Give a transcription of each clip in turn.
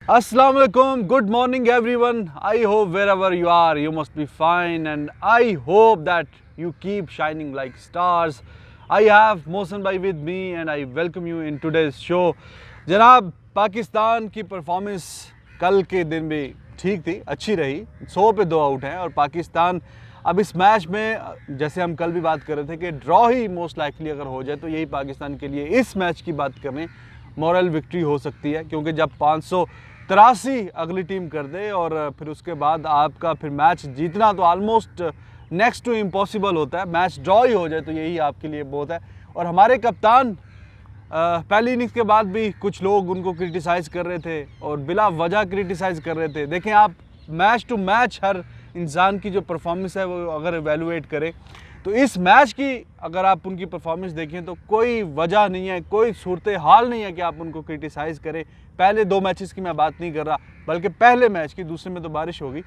Assalamualaikum, good morning everyone. I hope wherever you are, you must be fine and I hope that you keep shining like stars. I have Mohsen bhai with me and I welcome you in today's show. जनाब पाकिस्तान की performance कल के दिन भी ठीक थी, अच्छी रही, 100 पे 2 आउट हैं और पाकिस्तान अब इस मैच में जैसे हम कल भी बात कर रहे थे कि ड्रॉ ही मोस्ट लाइकली अगर हो जाए तो यही पाकिस्तान के लिए इस मैच की बात करें मॉरल विक्ट्री हो सकती है, क्योंकि जब 583 अगली टीम कर दे और फिर उसके बाद आपका फिर मैच जीतना तो ऑलमोस्ट नेक्स्ट टू इम्पॉसिबल होता है। मैच ड्रॉ ही हो जाए तो यही आपके लिए बहुत है। और हमारे कप्तान पहली इनिंग्स के बाद भी कुछ लोग उनको क्रिटिसाइज़ कर रहे थे और बिला वजह क्रिटिसाइज़ कर रहे थे। देखें आप मैच टू मैच हर इंसान की जो परफॉर्मेंस है वो अगर एवेलुएट करें तो इस मैच की अगर आप उनकी परफॉर्मेंस देखें तो कोई वजह नहीं है, कोई सूरत हाल नहीं है कि आप उनको क्रिटिसाइज़ करें। पहले 2 मैचेस की मैं बात नहीं कर रहा, बल्कि पहले मैच की, दूसरे में तो बारिश होगी।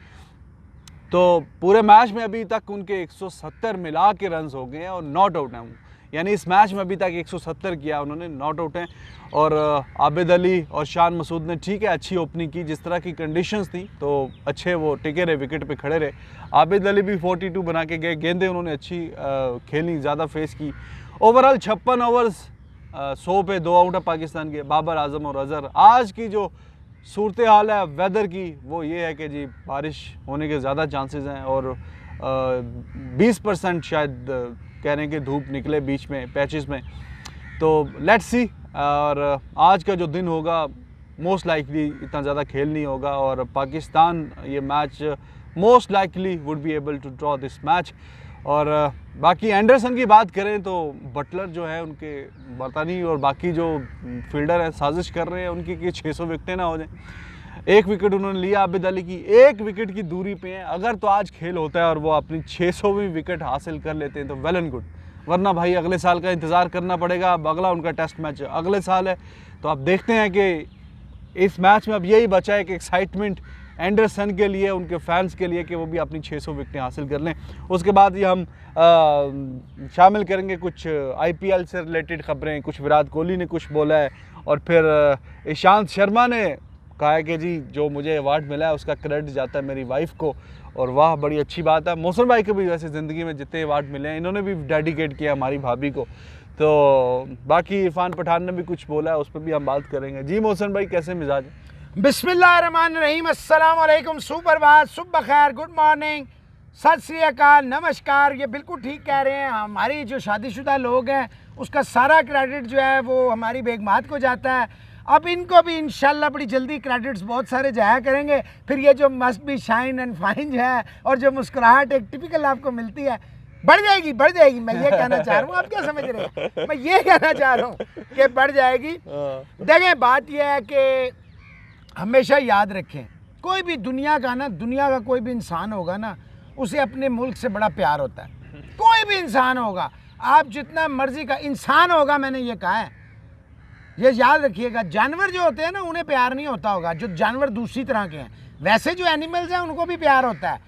तो पूरे मैच में अभी तक उनके 170 मिला के रन्स हो गए हैं और नॉट आउट हैं, यानी इस मैच में अभी तक 170 किया उन्होंने, नॉट आउट हैं। और आबिद अली और शान मसूद ने ठीक है अच्छी ओपनिंग की, जिस तरह की कंडीशंस थी तो अच्छे वो टिके रहे, विकेट पे खड़े रहे। आबिद अली भी 42 बना के गए, गेंदें उन्होंने अच्छी खेली, ज़्यादा फेस की। ओवरऑल 56 ओवर्स 100 पे 2 आउट है पाकिस्तान के, बाबर आजम और अजहर। आज की जो सूरत हाल है वेदर की वो ये है कि जी बारिश होने के ज़्यादा चांसेस हैं और 20% शायद कह रहे हैं कि धूप निकले बीच में पैचेस में। तो लेट्स सी। और आज का जो दिन होगा मोस्ट लाइकली इतना ज़्यादा खेल नहीं होगा और पाकिस्तान ये match most likely would be able to draw this match. और बाकी एंडरसन की बात करें तो बटलर जो है उनके बरतानी और बाकी जो फील्डर है साजिश कर रहे हैं उनकी कि 600 विकेटें ना हो जाएं। 1 विकेट उन्होंने लिया आबिद अली की, 1 विकेट की दूरी पे हैं। अगर तो आज खेल होता है और वो अपनी 600वीं विकेट हासिल कर लेते हैं तो वेल एंड गुड, वरना भाई अगले साल का इंतज़ार करना पड़ेगा। अब अगला उनका टेस्ट मैच अगले साल है, तो आप देखते हैं कि इस मैच में अब यही बचा है कि एक्साइटमेंट एंडरसन के लिए, उनके फैंस के लिए कि वो भी अपनी 600 विकेटें हासिल कर लें। उसके बाद ये हम शामिल करेंगे कुछ IPL से रिलेटेड ख़बरें, कुछ विराट कोहली ने कुछ बोला है और फिर ईशांत शर्मा ने कहा है कि जी जो मुझे अवार्ड मिला है उसका क्रेडिट जाता है मेरी वाइफ को, और वाह बड़ी अच्छी बात है। मोहसन भाई को भी वैसे ज़िंदगी में जितने अवार्ड मिले हैं इन्होंने भी डेडिकेट किया हमारी भाभी को। तो बाकी इरफान पठान ने भी कुछ बोला है, उस पर भी हम बात करेंगे। जी मोहसन भाई कैसे मिजाज है? बिस्मिल्लाहिर्रहमानिर्रहीम, अस्सलाम वालेकुम, सुप्रभात, सुबह खैर, गुड मॉर्निंग, सत श्री अकाल, नमस्कार। ये बिल्कुल ठीक कह रहे हैं। हमारी जो शादीशुदा लोग हैं उसका सारा क्रेडिट जो है वो हमारी बेगमात को जाता है। अब इनको भी इंशाल्लाह बड़ी जल्दी क्रेडिट्स बहुत सारे जाया करेंगे। फिर ये जो must be shine and fine जो है और जो मुस्कुराहट एक टिपिकल आपको मिलती है बढ़ जाएगी, बढ़ जाएगी। मैं ये कहना चाह रहा हूँ, आप क्या समझ रहे हैं? मैं ये कहना चाह रहा हूँ कि बढ़ जाएगी। देखें बात यह है कि हमेशा याद रखें, कोई भी दुनिया का कोई भी इंसान होगा ना, उसे अपने मुल्क से बड़ा प्यार होता है। कोई भी इंसान होगा, आप जितना मर्जी का इंसान होगा, मैंने ये कहा है, ये याद रखिएगा। जानवर जो होते हैं ना उन्हें प्यार नहीं होता होगा, जो जानवर दूसरी तरह के हैं। वैसे जो एनिमल्स हैं उनको भी प्यार होता है।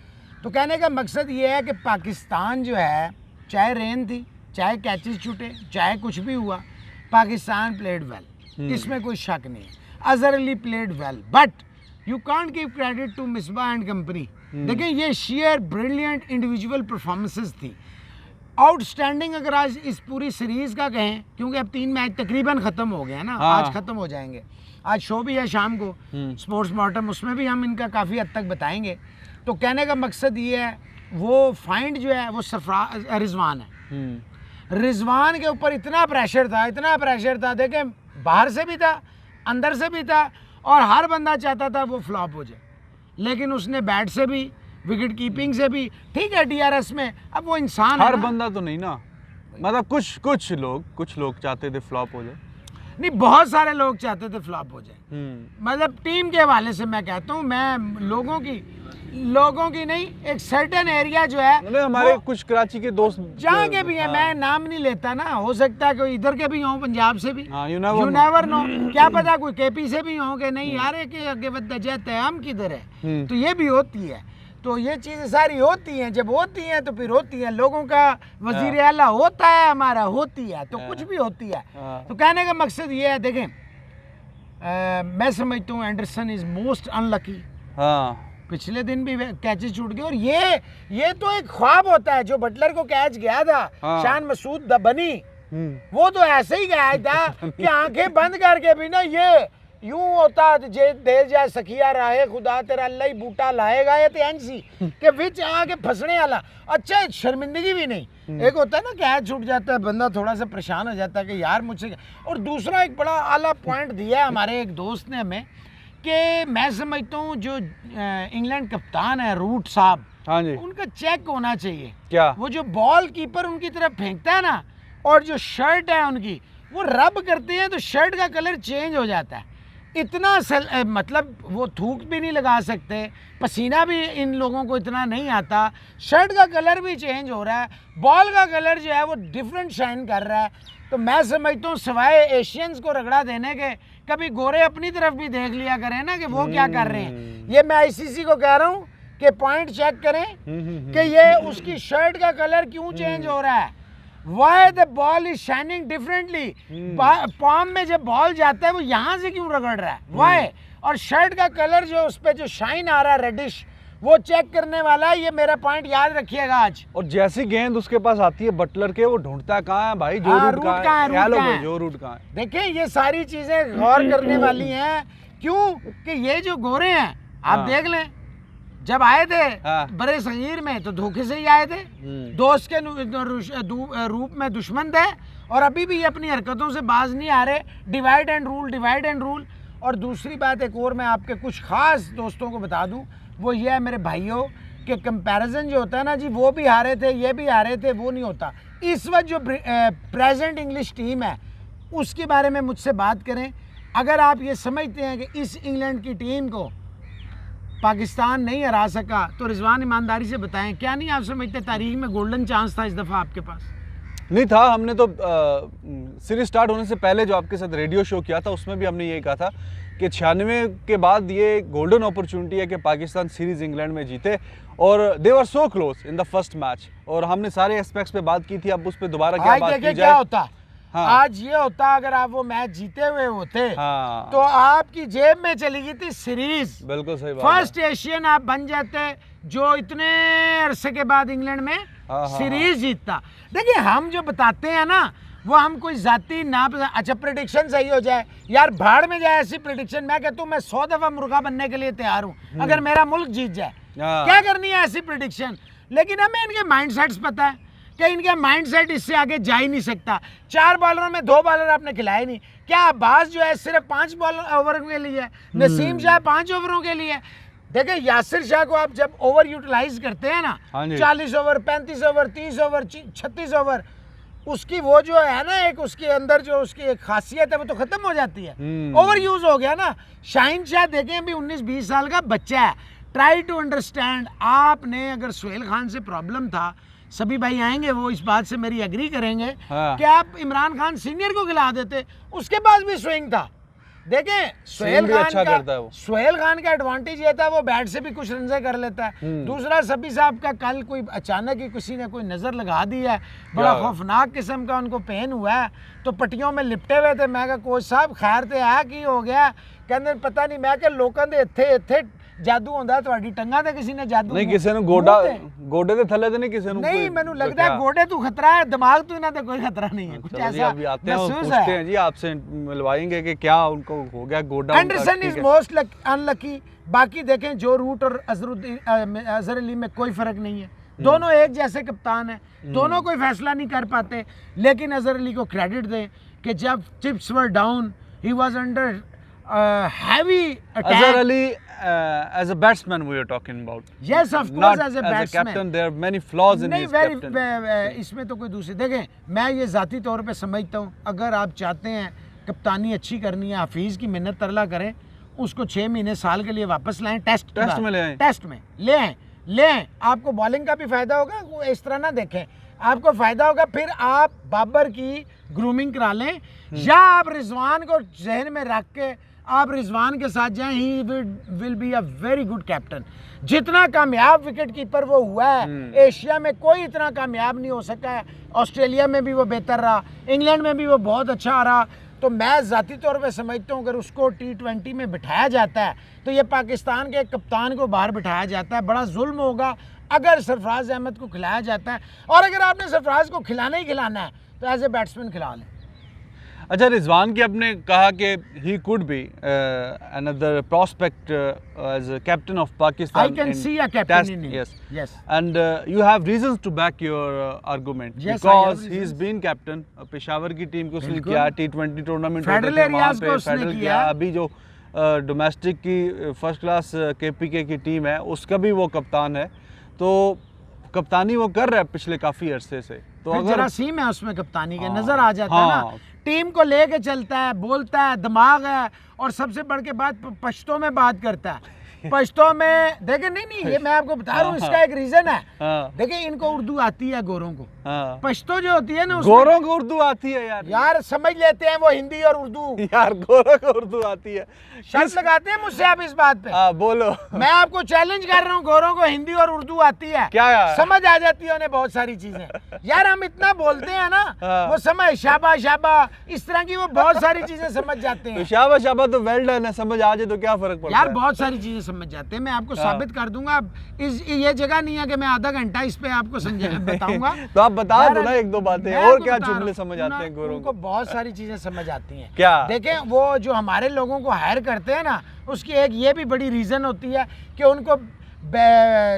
तो कहने का मकसद ये है कि पाकिस्तान जो है, चाहे रेन थी, चाहे कैचेस छूटे, चाहे कुछ भी हुआ, पाकिस्तान प्लेड वेल, इसमें कोई शक नहीं है। Azhar Ali played well, but you can't give credit to Misbah and company. देखिए ये शेयर ब्रिलियंट इंडिविजुअल परफॉर्मेंसेस थी, आउटस्टैंडिंग। अगर आज इस पूरी सीरीज़ का कहें, क्योंकि अब 3 मैच तकरीबन ख़त्म हो गए हैं ना, आज ख़त्म हो जाएंगे। आज शो भी है शाम को, स्पोर्ट्स मॉर्टम, उसमें भी हम इनका काफ़ी हद तक बताएंगे। तो कहने का मकसद ये है, वो फाइंड जो है वो रिजवान है। रिजवान के ऊपर इतना प्रेशर था, देखें बाहर से भी था, अंदर से भी था, और हर बंदा चाहता था वो फ्लॉप हो जाए। लेकिन उसने बैट से भी, विकेट कीपिंग से भी, ठीक है DRS में, अब वो इंसान हर बंदा तो नहीं ना, मतलब कुछ लोग चाहते थे फ्लॉप हो जाए। नहीं, बहुत सारे लोग चाहते थे फ्लॉप हो जाए। मतलब टीम के हवाले से मैं कहता हूँ, मैं लोगों की नहीं, एक सर्टेन एरिया जो है, हमारे कुछ कराची के दोस्त जहाँ के भी हैं, मैं नाम नहीं लेता ना, हो सकता है कोई इधर के भी हों, पंजाब से भी, यू नेवर नो, क्या पता कोई KP से भी हों कि नहीं यार के आगे बद्दा जाता है, हम किधर है। तो ये भी होती है। तो ये चीज़ें सारी होती हैं, जब होती हैं तो फिर होती हैं। लोगों का वज़ीर आला होता है, हमारा होती है, तो कुछ भी होती है। तो कहने का मकसद ये है, देखें मैं समझता हूँ एंडरसन इज मोस्ट अनलकी। हाँ पिछले दिन भी कैचेस छूट गए, और ये तो एक ख्वाब होता है। जो बटलर को कैच गया था हाँ। शान मसूद बनी, वो तो ऐसे ही गया था कि आंखें बंद करके भी ना ये यूं होता जे दे जाए सखिया राहे खुदा तेरा अल्लाह ही बूटा लाएगा, ये तो एनसी के विच आके फंसने वाला। अच्छा शर्मिंदगी भी नहीं। एक होता है ना कैच छूट जाता है, बंदा थोड़ा सा परेशान हो जाता है कि यार मुझसे। और दूसरा एक बड़ा आला पॉइंट दिया है हमारे एक दोस्त ने हमें कि मैं समझता हूँ जो इंग्लैंड कप्तान है रूट साहब, हाँ जी, उनका चेक होना चाहिए। क्या? वो जो बॉल कीपर उनकी तरफ फेंकता है ना, और जो शर्ट है उनकी वो रब करते हैं तो शर्ट का कलर चेंज हो जाता है। इतना मतलब वो थूक भी नहीं लगा सकते, पसीना भी इन लोगों को इतना नहीं आता, शर्ट का कलर भी चेंज हो रहा है, बॉल का कलर जो है वो डिफरेंट शाइन कर रहा है। तो मैं समझता हूँ सिवाय एशियंस को रगड़ा देने के कभी गोरे अपनी तरफ भी देख लिया करें ना कि वो क्या कर रहे हैं। ये मैं आईसीसी को कह रहा हूँ कि पॉइंट चेक करें कि ये उसकी शर्ट का कलर क्यों चेंज हो रहा है। Why the ball is shining differently? पॉम में जब बॉल जाता है वो यहाँ से क्यों रगड़ रहा है? Why? और शर्ट का कलर जो उस पर जो शाइन आ रहा है रेडिश, वो चेक करने वाला है। ये मेरा पॉइंट याद रखिएगा आज। और जैसी गेंद उसके पास आती है बटलर के, वो ढूंढता कहाँ है भाई, जो रूट कहाँ है, जो रूट कहाँ है। देखें ये सारी चीजें गौर करने वाली हैं। क्यों कि ये जो गोरे हैं आप देख लें, जब आए थे बड़े सगीर में तो धोखे से ही आए थे, दोस्त के रूप में दुश्मन थे, और अभी भी ये अपनी हरकतों से बाज नहीं आ रहे। Divide and rule, divide and rule. और दूसरी बात एक और मैं आपके कुछ खास दोस्तों को बता दूं, वो ये है मेरे भाइयों कि कंपैरिजन जो होता है ना जी, वो भी हारे थे ये भी हारे थे, वो नहीं होता। इस वक्त जो प्रेजेंट इंग्लिश टीम है उसके बारे में मुझसे बात करें। अगर आप ये समझते हैं कि इस इंग्लैंड की टीम को पाकिस्तान नहीं हरा सका तो रिजवान ईमानदारी से बताएं, क्या नहीं आप समझते तारीख में गोल्डन चांस था इस दफ़ा आपके पास? नहीं था। हमने तो सीरीज स्टार्ट होने से पहले जो आपके साथ रेडियो शो किया था उसमें भी हमने यही कहा था कि 96 के बाद ये गोल्डन अपॉर्चुनिटी है कि पाकिस्तान सीरीज इंग्लैंड में जीते, और they were so close in the first match. और हमने सारे एस्पेक्ट्स पे बात की थी, अब उस पर दोबारा क्या बात की जाए। क्या होता आज ये होता अगर आप वो मैच जीते हुए होते तो आपकी जेब में चली गई थी सीरीज। बिल्कुल सही बात। फर्स्ट एशियन आप बन जाते जो इतने अरसे के बाद इंग्लैंड में सीरीज जीतता। देखिए हम जो बताते हैं ना वो हम कोई जाती ना। अच्छा प्रेडिक्शन सही हो जाए यार, भाड़ में जाए ऐसी प्रेडिक्शन। मैं कहता हूँ मैं 100 दफा मुर्गा बनने के लिए तैयार हूँ अगर मेरा मुल्क जीत जाए। क्या करनी है ऐसी प्रेडिक्शन। लेकिन हमें इनके माइंडसेट्स पता है कि इनका माइंडसेट इससे आगे जा ही नहीं सकता। 4 बॉलरों में 2 बॉलर आपने खिलाए नहीं। क्या अब्बास जो है सिर्फ 5 ओवर के लिए है, नसीम शाह 5 ओवरों के लिए। देखिए यासिर शाह को आप जब ओवर यूटिलाइज करते हैं ना, 40 ओवर 35 ओवर 30 ओवर 36 ओवर, उसकी वो जो है ना एक उसके अंदर जो उसकी एक खासियत है वो तो खत्म हो जाती है। ओवर यूज हो गया ना। शाहीन शाह देखें अभी 19-20 साल का बच्चा है। Try to understand. आपने अगर सुहेल खान से प्रॉब्लम था, सभी भाई आएंगे वो इस बात से मेरी एग्री करेंगे कि आप इमरान खान सीनियर को खिला देते, उसके पास भी स्विंग था। देखें सुहेल खान का एडवांटेज ये था वो बैट से भी कुछ रन कर लेता है। दूसरा सभी साहब का कल कोई अचानक ही किसी ने कोई नज़र लगा दी है, बड़ा खौफनाक किस्म का उनको पेन हुआ है, तो पट्टियों में लिपटे हुए थे। मैं कहा कोच साहब खैर तो है की हो गया? कहते पता नहीं। मैं क्या लोगों के इत्थे जादू होंदा ਤੁਹਾਡੀ ਟੰਗਾਂ ਤੇ ਕਿਸੇ ਨੇ ਜਾਦੂ ਨਹੀਂ, ਕਿਸੇ ਨੂੰ ਗੋਡੇ ਦੇ ਥੱਲੇ ਤੇ ਨਹੀਂ ਕਿਸੇ ਨੂੰ। नहीं ਮੈਨੂੰ लगता है गोडे तू खतरा है, दिमाग तो इन्हें कोई खतरा नहीं है। कुछ ऐसा महसूस है। पूछते हैं जी आपसे, मिलवाएंगे कि क्या उनको हो गया गोडा। Anderson is most unlucky. बाकी देखें जो रूट और अजहर अली में कोई फर्क नहीं है, दोनों एक जैसे कप्तान है, दोनों कोई फैसला नहीं कर पाते। लेकिन अजहर अली को क्रेडिट दें कि जब chips were down he was under heavy attack. Azhar Ali as a batsman we are talking about. Yes, of course, as a batsman. As a captain, there are many flaws in his captain. इसमें तो कोई दूसरी देखें, मैं ये ज़ाती तौर पे समझता हूँ अगर आप चाहते हैं कप्तानी अच्छी करनी है, हफीज़ की मिन्नत तरला करें, उसको 6 महीने साल के लिए वापस लाएं। टेस्ट में ले आएं। टेस्ट में ले आएं। आपको बॉलिंग का भी फ़ायदा होगा, वो इस तरह ना देखें, आपको फ़ायदा होगा। फिर आप बाबर की ग्रूमिंग करा लें, या आप रिजवान को जहन में रख के आप रिजवान के साथ जाएं। He will be a very good captain. जितना कामयाब विकेट कीपर वो हुआ है एशिया में कोई इतना कामयाब नहीं हो सका है। ऑस्ट्रेलिया में भी वो बेहतर रहा, इंग्लैंड में भी वो बहुत अच्छा रहा। तो मैं ज़ाती तौर पे समझता हूँ अगर उसको T20 में बिठाया जाता है तो ये पाकिस्तान के कप्तान को बाहर बिठाया जाता है, बड़ा जुल्म होगा अगर सरफराज अहमद को खिलाया जाता है। और अगर आपने सरफराज को खिलाना ही खिलाना है तो एज ए बैट्समैन खिला लें। अच्छा, रिजवान की आपने कहा कि he could be another prospect as a captain of Pakistan. I can in see a captain test, in him. yes. Yes. And you have reasons to back your argument. Yes, because I have he's reasons. been captain. Peshawar की team को उसने बिल्कुल। किया, T20 tournament federal areas को उसने federal किया। अभी जो डोमेस्टिक की फर्स्ट क्लास KPK की टीम है उसका भी वो कप्तान है, तो कप्तानी वो कर रहा है पिछले काफ़ी अरसे से। तो फिर अगर जरासीम है उसमें कप्तानी के, हाँ, नजर आ जाता है ना, हाँ। टीम को लेके चलता है, बोलता है, दिमाग है, और सबसे बढ़ के बात पश्तो में बात करता है। पश्तो में देखे नहीं ये मैं आपको बता रहा हूँ, इसका एक रीजन है। हाँ। देखिए इनको उर्दू आती है गोरों को, हाँ। पश्तो जो होती है ना उसमें गोरों को उर्दू आती है यार। यार समझ लेते हैं वो हिंदी और उर्दू। यार गोरों को उर्दू आती है, शर्त लगाते हैं मुझसे आप इस बात पे? हाँ बोलो। मैं आपको चैलेंज कर रहा हूँ, गोरों को हिंदी और उर्दू आती है क्या यार? समझ आ जाती है उन्हें बहुत सारी चीजें। यार हम इतना बोलते हैं ना, हाँ। वो समझ शाबा शाबा इस तरह की वो बहुत सारी चीजें समझ जाते तो हैं। शाबा शाबा तो वेल डन है, समझ आ जाए तो क्या फर्क पड़ता यार है। बहुत सारी चीजें समझ जाते हैं, मैं आपको हाँ। साबित कर दूंगा। ये जगह नहीं है कि मैं आधा घंटा इस पे आपको बताऊंगा। तो आप बता यार, दो ना एक दो बातें, मैं और आपको क्या बता रहा जुमले हूं, समझ आते हैं गोरों उनको को? बहुत सारी चीजें समझ आती हैं। क्या? देखें वो जो हमारे लोगों को हायर करते हैं ना, उसकी एक ये भी बड़ी रीजन होती है कि उनको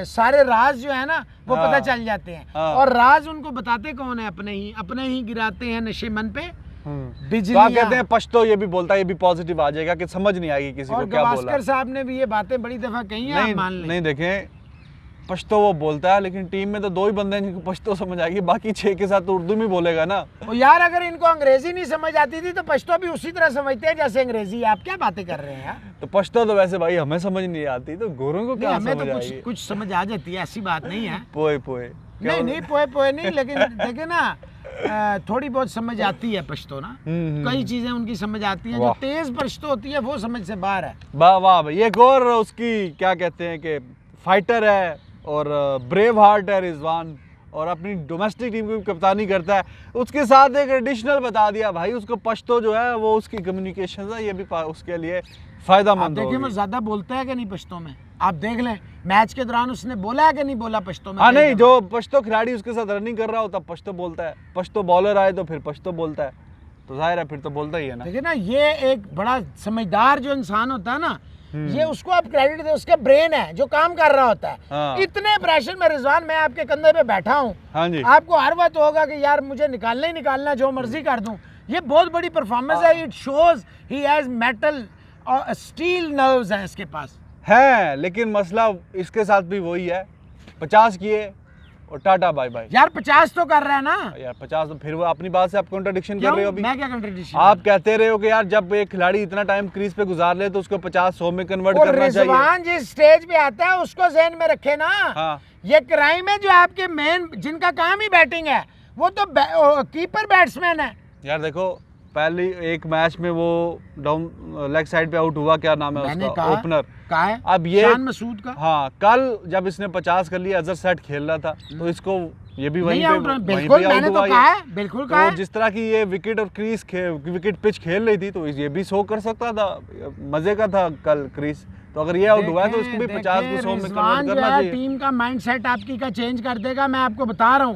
सारे राज जो है ना वो हाँ। पता चल जाते हैं। हाँ। और राज उनको बताते कौन है? अपने ही गिराते हैं नशेमन पे तो आप बिजलियां। कहते हैं पश्तो, ये भी बोलता है, ये भी पॉजिटिव आ जाएगा कि समझ नहीं आएगी किसी और को क्या बोला। गवास्कर साहब ने भी ये बातें बड़ी दफा कही हैं, आप मान लें। नहीं देखें, पश्तो वो बोलता है, लेकिन टीम में तो दो ही बंदे हैं जिनको पश्तो समझ आएगी, बाकी 6 के साथ तो उर्दू में बोलेगा ना। और यार अगर इनको अंग्रेजी नहीं समझ आती थी तो पश्तो भी उसी तरह समझते हैं जैसे अंग्रेजी। आप क्या बातें कर रहे हैं यार? तो पश्तो तो वैसे भाई हमें समझ नहीं आती, तो गोरों को नहीं, क्या हमें समझ तो आएगी? कुछ समझ आ जाती है, ऐसी बात नहीं है। पोए पोए नहीं पोए नहीं, लेकिन देखे ना थोड़ी बहुत समझ आती है पश्तो ना। कई चीजें उनकी समझ आती हैं, जो वाह। तेज पश्तो होती है वो समझ से बाहर है। वाह वाह भाई, एक और उसकी क्या कहते हैं कि फाइटर है और ब्रेव हार्ट है रिजवान, और अपनी डोमेस्टिक टीम की भी कप्तानी करता है। उसके साथ एक एडिशनल बता दिया भाई, उसको पश्तो जो है वो उसकी कम्युनिकेशन है, ये भी उसके लिए आप फायदेमंद देखिए वो होगी। ज्यादा बोलता है कि नहीं पश्तो में? आप देख लें मैच के दौरान उसने बोला है कि नहीं बोला पश्तो में? हाँ कई नहीं, दफा। जो पश्तो खिलाड़ी उसके साथ रनिंग कर रहा होता पश्तो बोलता है, पश्तो बॉलर आए तो फिर पश्तो बोलता है, तो जाहिर है फिर तो बोलता ही है ना। देखिए ना, ये एक बड़ा समझदार जो इंसान होता है ना, ये उसको आप क्रेडिट दे, उसका ब्रेन है जो काम कर रहा होता है। हाँ। इतने प्रेशर में रिजवान, मैं आपके कंधे पे बैठा हूँ, हाँ जी। आपको हर वक्त होगा कि यार मुझे निकालना ही निकालना, जो मर्जी कर दूं। ये बहुत बड़ी परफॉर्मेंस है। It shows he has metal और स्टील नर्व्स हैं इसके पास। है, लेकिन मसला इसके साथ भी वही है, 50 किए और टाटा बाय बाय। यार 50 तो कर रहा है ना यार 50 तो फिर वो अपनी बात से आप कॉन्ट्रडिक्शन कर क्यों? रहे हो अभी। मैं क्या कंट्रडिक्शन? आप कहते रहे हो कि यार जब एक खिलाड़ी इतना टाइम क्रीज पे गुजार ले तो उसको 50-100 में कन्वर्ट और करना चाहिए। रिजवान जिस स्टेज पे आता है उसको ज़हन में रखे ना। हाँ। ये क्राइम है जो आपके मेन, जिनका काम ही बैटिंग है, वो तो कीपर बैट्समैन है। यार देखो, पहली एक मैच में वो डाउन लेग साइड पे आउट हुआ, क्या नाम है मैंने उसका, कहा ओपनर। कहा है अब ये शान मसूद का। हाँ, कल जब इसने 50 कर लिया, अजहर सेट खेल रहा था, तो इसको ये भी वहीं नहीं आउट, पे वहीं बिल्कुल पे आउट मैंने तो हुआ ये। कहा है, बिल्कुल तो कहा है। जिस तरह की ये विकेट और क्रीज विकेट पिच खेल रही थी, तो ये भी 100 कर सकता था, मजे का था कल क्रीज। तो अगर ये आउट हुआ है तो उसको भी 50 को 100 में रिजवान कन्वर्ट जो करना है चाहिए। टीम का माइंडसेट आपकी का चेंज कर देगा। मैं आपको बता रहा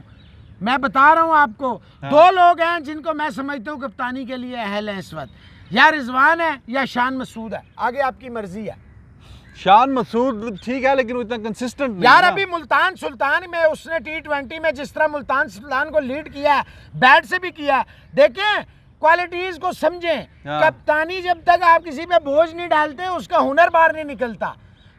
हूँ, आपको हाँ। 2 लोग हैं जिनको मैं समझता हूँ कप्तानी के लिए अहल हैं इस वक्त, या रिजवान है या शान मसूद है। आगे आपकी मर्जी है। शान मसूद ठीक है, लेकिन वो इतना कंसिस्टेंट नहीं यार है ना। अभी मुल्तान सुल्तान में उसने T20 में जिस तरह मुल्तान सुल्तान को लीड किया है, बैट से भी किया है, देखें क्वालिटीज को समझें। हाँ। कप्तानी जब तक आप किसी पे बोझ नहीं डालते उसका हुनर बाहर नहीं निकलता,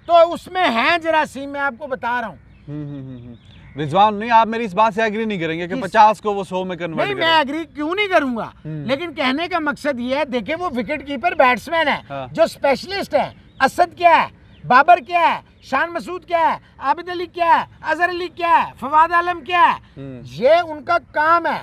तो उसमें है जरासीम, मैं आपको बता रहा हूँ। रिजवान नहीं, आप मेरी इस बात से एग्री नहीं करेंगे कि 50 को वो 100 में कन्वर्ट नहीं, करे। मैं एग्री क्यों नहीं करूंगा, लेकिन कहने का मकसद ये है, देखिए वो विकेट कीपर बैट्समैन है। हाँ। जो स्पेशलिस्ट है, असद क्या है, बाबर क्या है, शान मसूद क्या है, आबिद अली क्या है, अजहर अली क्या है, फवाद आलम क्या है, ये उनका काम है।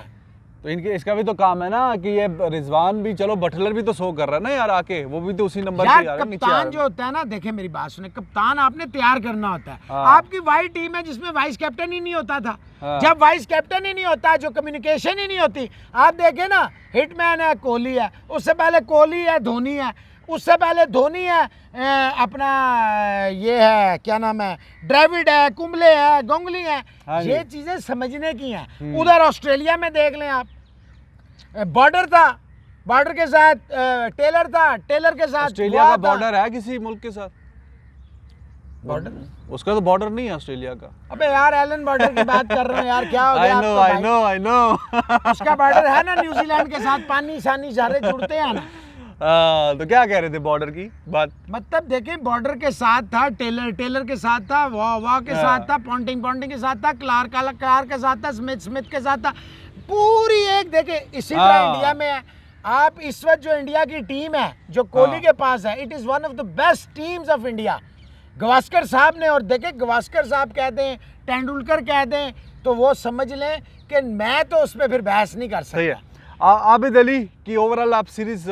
तो इनके इसका भी तो काम है ना कि ये रिजवान भी, चलो बटलर भी तो शो कर रहा है ना यार आके, वो भी तो उसी नंबर पे यार यार नीचे आ कप्तान रहा जो होता है ना, देखे मेरी बात सुने, कप्तान आपने तैयार करना होता है। हाँ। आपकी वाई टीम है जिसमें वाइस कैप्टन ही नहीं होता था। हाँ। जब वाइस कैप्टन ही नहीं होता, जो कम्युनिकेशन ही नहीं होती, आप देखें ना, हिटमैन है कोहली है, उससे पहले कोहली है धोनी है, उससे पहले धोनी है अपना ये है क्या नाम है, द्रविड़ है, कुंबले है, गांगुली है। हाँ जी। ये चीजें समझने की हैं। उधर ऑस्ट्रेलिया में देख लें आप, बॉर्डर था, बॉर्डर के साथ टेलर था, टेलर के साथ ऑस्ट्रेलिया का बॉर्डर है किसी मुल्क के साथ? बॉर्डर, उसका तो बॉर्डर नहीं है ऑस्ट्रेलिया का। अबे यार एलन बॉर्डर की बात कर रहे हो यार, क्या हो गया आपको भाई? आई नो उसका बॉर्डर है ना न्यूजीलैंड के साथ, पानी सानी सारे जुड़ते हैं ना। तो क्या कह रहे थे बॉर्डर की बात? मतलब देखें, बॉर्डर के साथ था टेलर, टेलर के साथ था वाह के साथ था, पॉन्टिंग के साथ था, क्लार्क के साथ था, स्मिथ के साथ था, पूरी एक देखे। इसी तरह इंडिया में है। आप इस वक्त जो इंडिया की टीम है, जो कोहली के पास है, it is one of the best teams of India. Gavaskar साहब ने, और देखे गवास्कर साहब कह दें, तेंदुलकर कह दें, तो वो समझ लें कि मैं तो उस पर फिर बहस नहीं कर सही है। सकता। आबिद अली की ओवरऑल आप सीरीज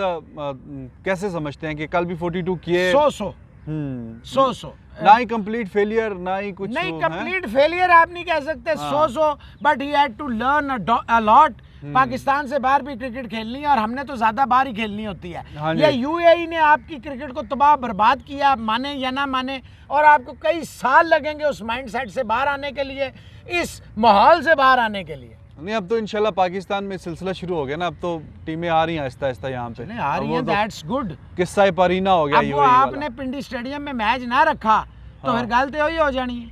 कैसे समझते हैं कि कल भी 42 किए? 100 ना ही कंप्लीट फेलियर, ना ही कुछ नहीं, वो है। कंप्लीट फेलियर आप नहीं कह सकते। 100 but he had to learn a lot. Pakistan से बाहर भी क्रिकेट खेलनी है, और हमने तो ज्यादा बाहर ही खेलनी होती है। हाँ जी। ये यूएई ने आपकी क्रिकेट को तबाह बर्बाद किया, आप माने या ना माने, और आपको कई साल लगेंगे उस माइंडसेट से बाहर आने के लिए, इस माहौल से बाहर आने के लिए। नहीं, अब तो इंशाल्लाह पाकिस्तान में सिलसिला शुरू हो गया ना, अब तो टीमें आ रही हैं आहिस्ता आहिस्ता यहाँ पे। आ रही हैं, दैट्स गुड। किस्सा परीना हो गया अब वो UAE वाला। आपने पिंडी स्टेडियम में मैच ना रखा तो हाँ। फिर गलत ही हो जानी है।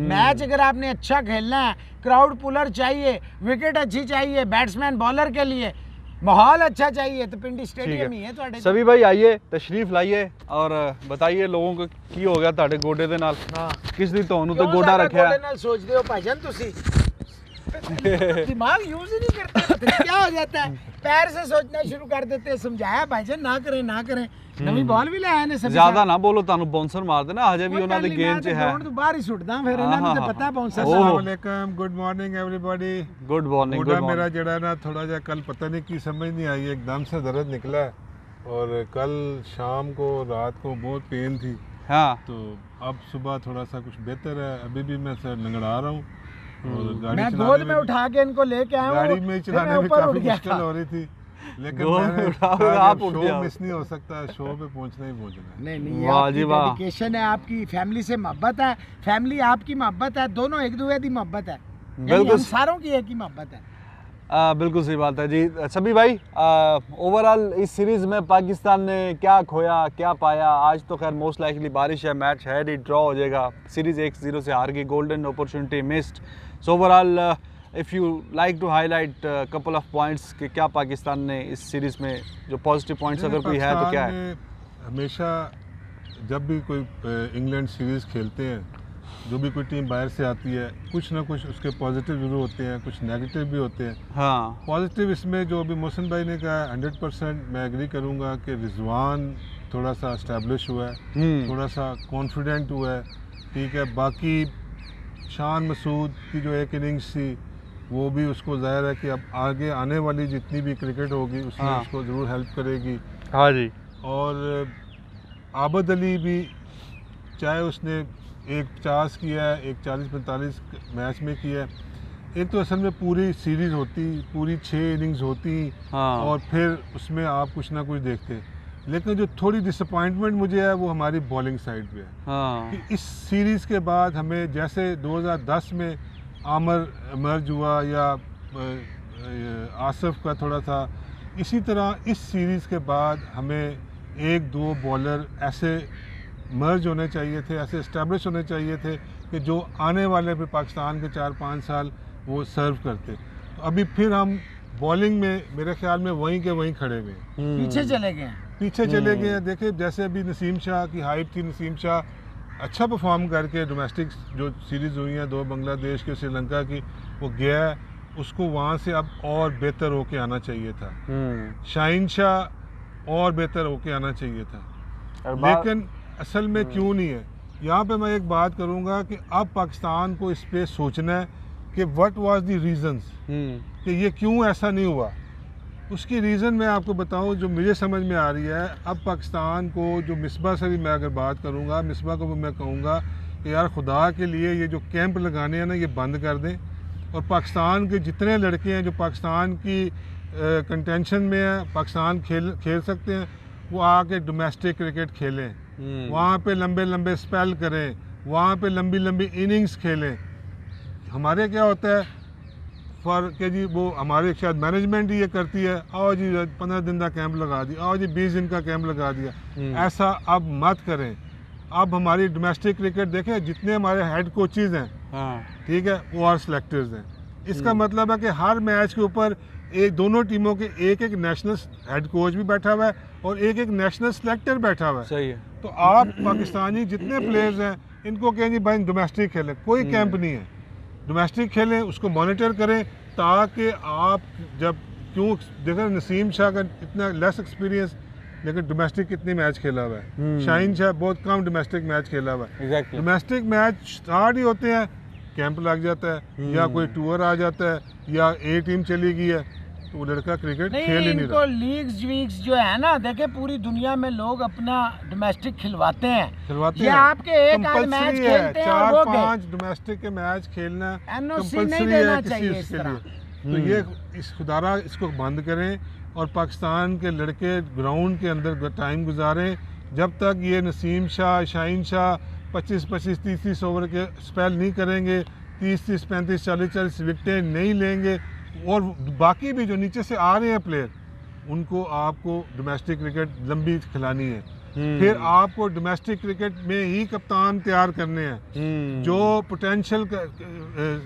मैच अगर आपने अच्छा खेलना है, क्राउड पुलर चाहिए, विकेट अच्छी चाहिए, बैट्समैन बॉलर के लिए माहौल अच्छा चाहिए, तो पिंडी स्टेडियम ही है ਤੁਹਾਡੇ। सभी भाई आइए, तशरीफ लाइए और बताइए लोगों को की हो गया ਤੁਹਾਡੇ ਗੋਡੇ ਦੇ ਨਾਲ। हाँ। किस ਦੀ ਤੁਹਾਨੂੰ ਤੇ क्यों ਗੋਡਾ ज्यादा ਰੱਖਿਆ? गोले नाल सोचते हो भाईजान तुसी? दिमाग यूज ही नहीं करते, पता नहीं क्या हो जाता है, पैर से सोचना शुरू कर देते हैं। समझाया भाईजान ना करें ना करें। नवी बॉल भी लाया ने सभी ਜ਼ਿਆਦਾ ਨਾ ਬੋਲੋ, ਤੁਹਾਨੂੰ ਬਾਉਂਸਰ ਮਾਰ ਦੇਣਾ, ਹਜੇ ਵੀ ਉਹਨਾਂ ਦੀ ਗੇਂਦ 'ਚ ਹੈ। ग्राउंड तो बाहर ही सुटदा, फिर ਇਹਨਾਂ ਨੂੰ ਤਾਂ ਪਤਾ ਹੈ ਬਾਉਂਸਰ। ओह। अस्सलामुअलैकुम, good morning everybody. Good morning, गोडा गुड मेरा मॉर्निंग। जड़ा ना थोड़ा जा कल पता नहीं की समझ नहीं आई, एकदम से दर्द निकला है, और कल शाम को रात को बहुत पेन थी, हाँ, तो अब सुबह थोड़ा सा कुछ बेहतर है। अभी भी मैं सर लंगड़ा रहा हूँ, और गाड़ी मैं चलाने गोद में भी- उठा के इनको लेके आया हूँ, गाड़ी में फिर चलाने मैं में ऊपर उठ काफी गया मुश्किल था। हो रही थी, लेकिन गोद में मैंने उठाओ, कहा कि आप अब उठ शो जाओ। मिस नहीं हो सकता, शो पे पहुंचना ही पहुंचना है। नहीं नहीं, ये वाह आपकी जी वाह। डेडिकेशन है, आपकी फैमिली से मोहब्बत है, फैमिली आपकी मोहब्बत है, दोनों एक दूसरे की मोहब्बत है, यानी बिल्कुल। हम सारों की एक ही मोहब्बत है। बिल्कुल सही बात है जी। सभी भाई, ओवरऑल इस सीरीज़ में पाकिस्तान ने क्या खोया क्या पाया? आज तो खैर मोस्ट लाइकली बारिश है, मैच है ही ड्रॉ हो जाएगा, सीरीज़ 1-0 से हार गई, golden opportunity missed. So overall if you like to highlight couple of points कि क्या पाकिस्तान ने इस सीरीज़ में जो पॉजिटिव पॉइंट्स अगर कोई है तो क्या है? पाकिस्तान में हमेशा जब भी कोई इंग्लैंड सीरीज़ खेलते हैं, जो भी कोई टीम बाहर से आती है, कुछ ना कुछ उसके पॉजिटिव ज़रूर होते हैं, कुछ नेगेटिव भी होते हैं। हाँ, पॉजिटिव इसमें जो अभी मोहसिन भाई ने कहा 100% मैं एग्री करूँगा कि रिजवान थोड़ा सा इस्टेब्लिश हुआ है, थोड़ा सा कॉन्फिडेंट हुआ है, ठीक है। बाकी शान मसूद की जो एक इनिंग्स थी, वो भी उसको ज़ाहिर है कि अब आगे आने वाली जितनी भी क्रिकेट होगी उसमें हाँ। उसको ज़रूर हेल्प करेगी। हाँ जी, और आबद अली भी, चाहे उसने एक 50 किया है, एक 40-45 मैच में किया है, एक तो असल में पूरी सीरीज़ होती, पूरी 6 इनिंग्स होती, हाँ। और फिर उसमें आप कुछ ना कुछ देखते। लेकिन जो थोड़ी डिसअपॉइंटमेंट मुझे है वो हमारी बॉलिंग साइड पे है हाँ, कि इस सीरीज़ के बाद हमें, जैसे 2010 में आमर मर्ज हुआ या आसिफ का थोड़ा था, इसी तरह इस सीरीज़ के बाद हमें 1-2 बॉलर ऐसे मर्ज होने चाहिए थे, ऐसे इस्टेब्लिश होने चाहिए थे कि जो आने वाले फिर पाकिस्तान के 4-5 साल वो सर्व करते। तो अभी फिर हम बॉलिंग में मेरे ख्याल में वहीं के वहीं खड़े हुए हैं, पीछे चले गए हैं। पीछे चले गए हैं। देखिए जैसे अभी नसीम शाह की हाइप थी, नसीम शाह अच्छा परफॉर्म करके डोमेस्टिक जो सीरीज़ हुई हैं 2 बांग्लादेश के, श्रीलंका की, वो गया है, उसको वहाँ से अब और बेहतर होके आना चाहिए था। शाहीन शाह और बेहतर होके आना चाहिए था, लेकिन असल में क्यों नहीं है। यहाँ पे मैं एक बात करूँगा कि अब पाकिस्तान को इस पे सोचना है कि व्हाट वाज द रीजंस, कि ये क्यों ऐसा नहीं हुआ। उसकी रीज़न मैं आपको बताऊं जो मुझे समझ में आ रही है। अब पाकिस्तान को, जो मिसबा से भी मैं अगर बात करूंगा, मिसबा को भी मैं कहूँगा कि यार खुदा के लिए ये जो कैंप लगाने हैं ना, ये बंद कर दें, और पाकिस्तान के जितने लड़के हैं जो पाकिस्तान की कंटेंशन में है, पाकिस्तान खेल सकते हैं, वो आके डोमेस्टिक क्रिकेट खेलें, वहाँ पे लंबे लंबे स्पेल करें, वहाँ पे लंबी लंबी इनिंग्स खेलें। हमारे क्या होता है फॉर के जी, वो हमारे शायद मैनेजमेंट ही ये करती है, आओ जी 15 दिन का कैंप लगा दिया, आओ जी 20 दिन का कैंप लगा दिया। ऐसा अब मत करें। अब हमारी डोमेस्टिक क्रिकेट देखें, जितने हमारे हेड कोचेज़ हैं, ठीक है, वो आर सेलेक्टर्स हैं। इसका मतलब है कि हर मैच के ऊपर दोनों टीमों के एक एक नेशनल हेड कोच भी बैठा हुआ है और एक एक नेशनल सेलेक्टर बैठा हुआ है। सही है। तो आप पाकिस्तानी जितने प्लेयर्स हैं इनको कहें जी भाई डोमेस्टिक खेलें, कोई कैंप नहीं है, डोमेस्टिक खेलें, उसको मॉनिटर करें, ताकि आप जब, क्यों देखें नसीम शाह का इतना लेस एक्सपीरियंस, लेकिन डोमेस्टिक कितने मैच खेला हुआ है। शाहीन शाह बहुत कम डोमेस्टिक मैच खेला हुआ है। डोमेस्टिक मैच स्टार्ट ही होते हैं, कैंप लग जाता है, या कोई टूर आ जाता है, या ए टीम चली गई है, तो वो लड़का क्रिकेट खेल ही नहीं रहा। लीग्स वीग्स जो है ना, देखे पूरी दुनिया में लोग अपना डोमेस्टिक खिलवाते हैं। ये हैं। आपके एक आध मैच खेलते हैं और वो 4-5 डोमेस्टिक के मैच खेलना NOC नहीं देना चाहिए इस तरह। तो ये इस खुदारा इसको बंद करें और पाकिस्तान के लड़के ग्राउंड के अंदर टाइम गुजारें। जब तक ये नसीम शाह, शाहीन शाह 25-25, 30-30 ओवर के स्पेल नहीं करेंगे, 30-30, 35, 40-40 विकेटें नहीं लेंगे, और बाकी भी जो नीचे से आ रहे हैं प्लेयर, उनको आपको डोमेस्टिक क्रिकेट लंबी खिलानी है। फिर आपको डोमेस्टिक क्रिकेट में ही कप्तान तैयार करने हैं। जो पोटेंशियल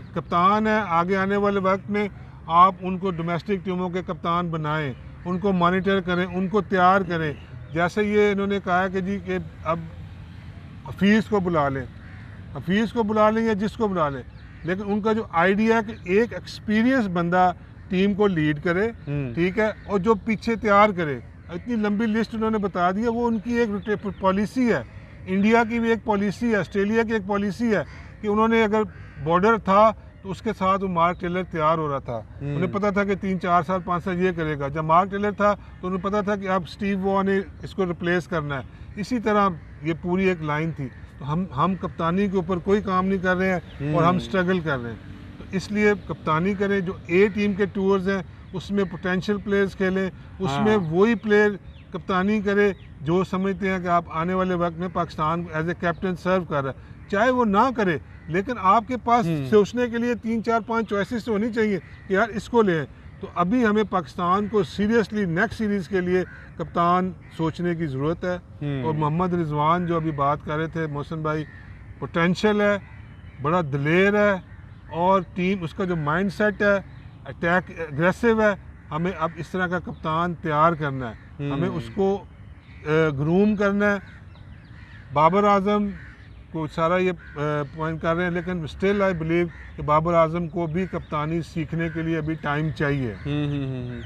कप्तान है आगे आने वाले वक्त में, आप उनको डोमेस्टिक टीमों के कप्तान बनाएं, उनको मॉनिटर करें, उनको तैयार करें। जैसे ये इन्होंने कहा कि जी कि अब हफीज़ को बुला लें, हफीज़ को बुला लें या जिसको बुला लें, लेकिन उनका जो आइडिया है कि एक एक्सपीरियंस बंदा टीम को लीड करे, ठीक है, और जो पीछे तैयार करे। इतनी लंबी लिस्ट उन्होंने बता दी है, वो उनकी एक पॉलिसी है। इंडिया की भी एक पॉलिसी है, ऑस्ट्रेलिया की एक पॉलिसी है कि उन्होंने अगर बॉर्डर था तो उसके साथ वो मार्क टेलर तैयार हो रहा था। उन्हें पता था कि 3-4 साल 5 साल ये करेगा। जब मार्क टेलर था तो उन्हें पता था कि अब स्टीव वॉ ने इसको रिप्लेस करना है। इसी तरह ये पूरी एक लाइन थी। तो हम कप्तानी के ऊपर कोई काम नहीं कर रहे हैं और हम स्ट्रगल कर रहे हैं। तो इसलिए कप्तानी करें, जो ए टीम के टूर्स हैं उसमें पोटेंशियल प्लेयर्स खेलें, उसमें वही प्लेयर कप्तानी करे जो समझते हैं कि आप आने वाले वक्त में पाकिस्तान एज ए कैप्टन सर्व कर रहा है। चाहे वो ना करे, लेकिन आपके पास सोचने के लिए 3-4-5 चॉइसेस होनी चाहिए कि यार इसको लें। तो अभी हमें पाकिस्तान को सीरियसली नेक्स्ट सीरीज़ के लिए कप्तान सोचने की ज़रूरत है। और मोहम्मद रिजवान जो अभी बात कर रहे थे मोहसिन भाई, पोटेंशियल है, बड़ा दिलेर है, और टीम उसका जो माइंड सेट है अटैक एग्रेसिव है। हमें अब इस तरह का कप्तान तैयार करना है, हमें उसको ग्रूम करना है। बाबर आजम को सारा ये पॉइंट कर रहे हैं, लेकिन स्टिल आई बिलीव कि बाबर आजम को भी कप्तानी सीखने के लिए अभी टाइम चाहिए।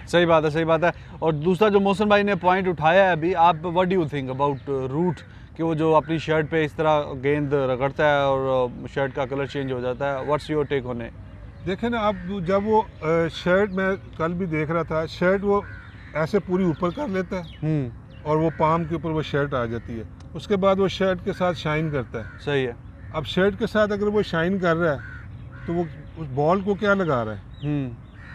सही बात है, सही बात है। और दूसरा जो मोहसिन भाई ने पॉइंट उठाया है अभी, आप what do you think about Root, कि वो जो अपनी शर्ट पे इस तरह गेंद रगड़ता है और शर्ट का कलर चेंज हो जाता है। What's your take on it? देखें ना, अब जब वो शर्ट, मैं कल भी देख रहा था, शर्ट वो ऐसे पूरी ऊपर कर लेता है और वो पाम के ऊपर वो शर्ट आ जाती है, उसके बाद वो शर्ट के साथ शाइन करता है। सही है। अब शर्ट के साथ अगर वो शाइन कर रहा है तो वो उस बॉल को क्या लगा रहा है?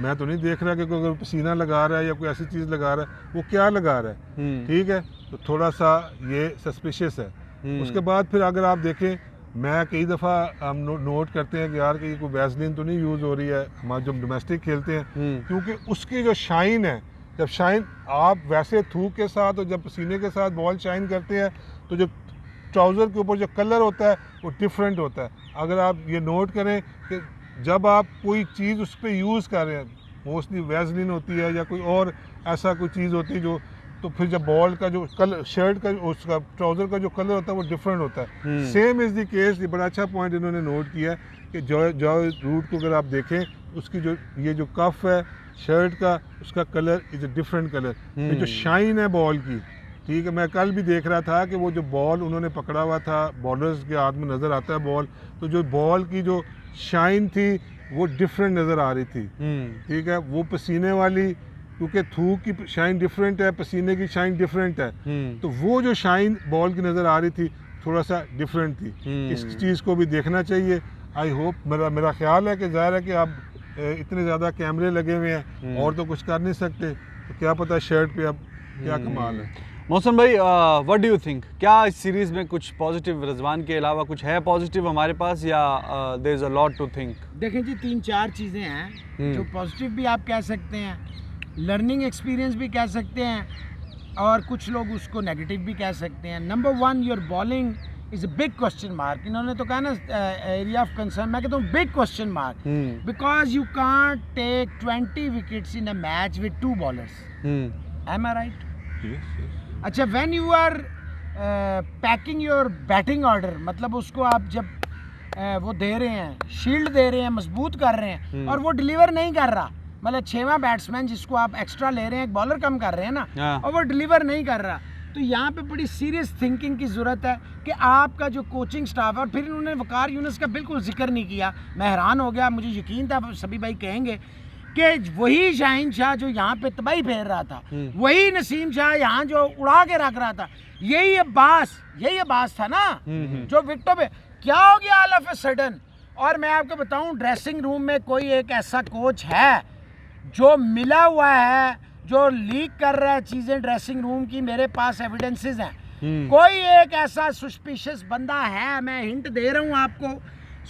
मैं तो नहीं देख रहा कि कोई अगर पसीना लगा रहा है या कोई ऐसी चीज़ लगा रहा है, वो क्या लगा रहा है? ठीक है, तो थोड़ा सा ये सस्पिशियस है। उसके बाद फिर अगर आप देखें, मैं कई दफ़ा हम नोट करते हैं कि यार कि कोई वैसलीन तो नहीं यूज़ हो रही है हमारे जब डोमेस्टिक खेलते हैं, क्योंकि उसकी जो शाइन है, जब शाइन आप वैसे थूक के साथ और जब पसीने के साथ बॉल शाइन करते हैं तो जो ट्राउज़र के ऊपर जो कलर होता है वो डिफरेंट होता है। अगर आप ये नोट करें कि जब आप कोई चीज़ उस पर यूज़ कर रहे हैं, मोस्टली वैसलीन होती है या कोई और ऐसा कोई चीज़ होती है जो, तो फिर जब बॉल का जो कलर, शर्ट का, उसका ट्राउज़र का जो कलर होता है वो डिफरेंट होता है। Same is the case. ये बड़ा अच्छा पॉइंट इन्होंने नोट किया कि जो रूट को अगर आप देखें, उसकी जो ये जो कफ है शर्ट का, उसका colour is a different colour. ये जो शाइन है बॉल की, ठीक है, मैं कल भी देख रहा था कि वो जो बॉल उन्होंने पकड़ा हुआ था, बॉलर्स के हाथ में नज़र आता है बॉल, तो जो बॉल की जो शाइन थी वो डिफरेंट नज़र आ रही थी। ठीक है, वो पसीने वाली, क्योंकि थूक की शाइन डिफरेंट है, पसीने की शाइन डिफरेंट है, तो वो जो शाइन बॉल की नज़र आ रही थी थोड़ा सा डिफरेंट थी। इस चीज़ को भी देखना चाहिए। आई होप, मेरा ख्याल है कि ज़ाहिर है कि अब इतने ज़्यादा कैमरे लगे हुए हैं और तो कुछ कर नहीं सकते, तो क्या पता शर्ट पे अब क्या कमाल है। मौसम भाई, व्हाट डू यू थिंक, क्या इस सीरीज़ में कुछ पॉजिटिव, रिजवान के अलावा कुछ है पॉजिटिव हमारे पास, या there is a lot to think? देखें जी, 3-4 चीज़ें हैं जो पॉजिटिव भी आप कह सकते हैं, लर्निंग एक्सपीरियंस भी कह सकते हैं, और कुछ लोग उसको नेगेटिव भी कह सकते हैं। Number 1, your bowling is a big question mark. इन्होंने तो कहा ना एरिया ऑफ कंसर्न, मैं कहता हूँ big question mark, because you can't take 20 wickets in a match with 2 bowlers. Am I right? अच्छा, when you are packing your batting order, मतलब उसको आप जब वो दे रहे हैं, शील्ड दे रहे हैं, मजबूत कर रहे हैं, और वो डिलीवर नहीं कर रहा, मतलब 6वां बैट्समैन जिसको आप एक्स्ट्रा ले रहे हैं, एक बॉलर कम कर रहे हैं ना, और वो डिलीवर नहीं कर रहा, तो यहाँ पे बड़ी सीरियस थिंकिंग की ज़रूरत है कि आपका जो कोचिंग स्टाफ है। और फिर उन्होंने वकार यूनुस का बिल्कुल जिक्र नहीं किया, मैं हैरान हो गया, मुझे यकीन था सभी भाई कहेंगे कि वही शाहीन शाह जो यहाँ पे तबाही फेर रहा था, वही नसीम शाह यहाँ जो उड़ा के रख रहा था, यही अब्बास था ना जो विकेटों पे, क्या हो गया ऑल ऑफ ए सडन। और मैं आपको बताऊं, ड्रेसिंग रूम में कोई एक ऐसा कोच है जो मिला हुआ है, जो लीक कर रहा है चीज़ें ड्रेसिंग रूम की, मेरे पास एविडेंसेस हैं, कोई एक ऐसा सस्पिशियस बंदा है, मैं हिंट दे रहा हूँ आपको,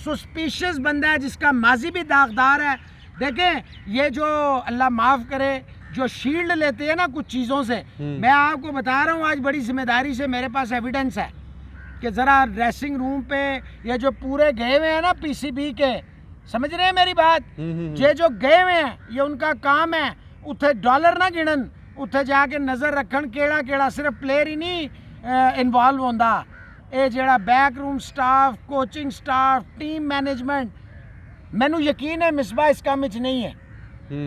सस्पिशियस बंदा है जिसका माजी भी दागदार है। देखें, ये जो अल्लाह माफ़ करे जो शील्ड लेते हैं ना कुछ चीज़ों से, मैं आपको बता रहा हूँ आज बड़ी जिम्मेदारी से, मेरे पास एविडेंस है कि ज़रा ड्रेसिंग रूम पे ये जो पूरे गए हुए हैं ना पीसीबी के, समझ रहे हैं मेरी बात, ये जो गए हुए हैं ये उनका काम है, उत्थे डॉलर ना गिनन, उत्थे जाके नज़र रखन केड़ा सिर्फ प्लेयर ही नहीं इन्वॉल्व होंदा, ये जेड़ा back room staff, coaching staff, team management, मैनू यकीन है मिसबा इस काम में नहीं है।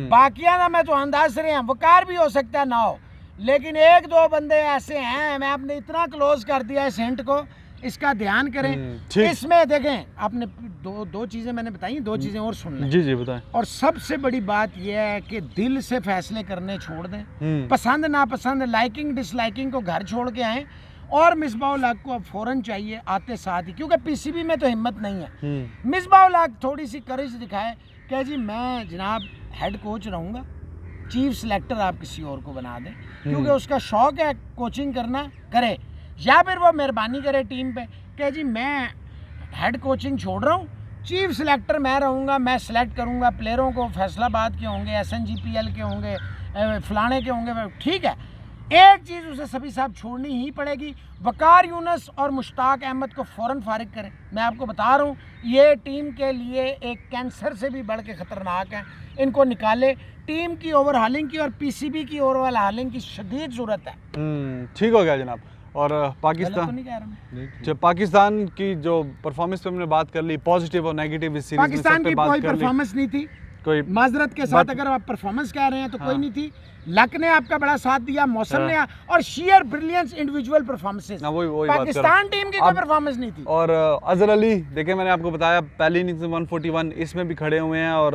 बाकिया ना मैं तो अंदाज रहे हैं, वकार भी हो सकता है ना हो, लेकिन 1-2 बंदे ऐसे हैं, मैं आपने इतना क्लोज कर दिया इस हिंट को, इसका ध्यान करें। इसमें देखें, आपने दो चीज़ें मैंने बताई, 2 चीज़ें और सुन लें। जी बताएं। और सबसे बड़ी बात यह है कि दिल से फैसले करने छोड़ दें, पसंद नापसंद, लाइकिंग डिसलाइकिंग को घर छोड़ के आएँ, और मिसबाउल हक को अब फ़ौरन चाहिए आते साथ ही, क्योंकि पीसीबी में तो हिम्मत नहीं है। मिसबाउल हक थोड़ी सी करेज दिखाए कि जी मैं जनाब हेड कोच रहूँगा, चीफ सेलेक्टर आप किसी और को बना दें, क्योंकि उसका शौक़ है कोचिंग करना, करे, या फिर वो मेहरबानी करे टीम पे कि जी मैं हेड कोचिंग छोड़ रहा हूँ, चीफ सेलेक्टर मैं रहूँगा, मैं सेलेक्ट करूँगा प्लेयरों को, फैसलाबाद के होंगे, SNGPL के होंगे, फलाने के होंगे, ठीक है। एक चीज़ उसे सभी साहब छोड़नी ही पड़ेगी, वकार यूनुस और मुश्ताक अहमद को फ़ौरन फारिग करें। मैं आपको बता रहा हूँ ये टीम के लिए एक कैंसर से भी बढ़ के ख़तरनाक है, इनको निकाले। टीम की ओवरहालिंग की और पीसीबी की ओवरहालिंग की शदीद ज़रूरत है। ठीक हो गया जनाब। और पाकिस्तान, तो नहीं कह रहा मैं। पाकिस्तान की जो परफॉर्मेंस पे हमने बात कर ली, पॉजिटिव और नेगेटिव इस सीरीज में, पाकिस्तान की कोई परफॉर्मेंस नहीं थी, कोई माजरत के साथ अगर आप परफॉर्मेंस कह रहे हैं तो कोई नहीं थी। लक ने आपका बड़ा साथ दिया, मौसम ने, और share brilliance individual performances, Pakistan team की कोई परफॉर्मेंस नहीं थी। और अजहर अली, देखिए मैंने आपको बताया पहली इनिंग्स में 141, इसमें भी खड़े हुए हैं, और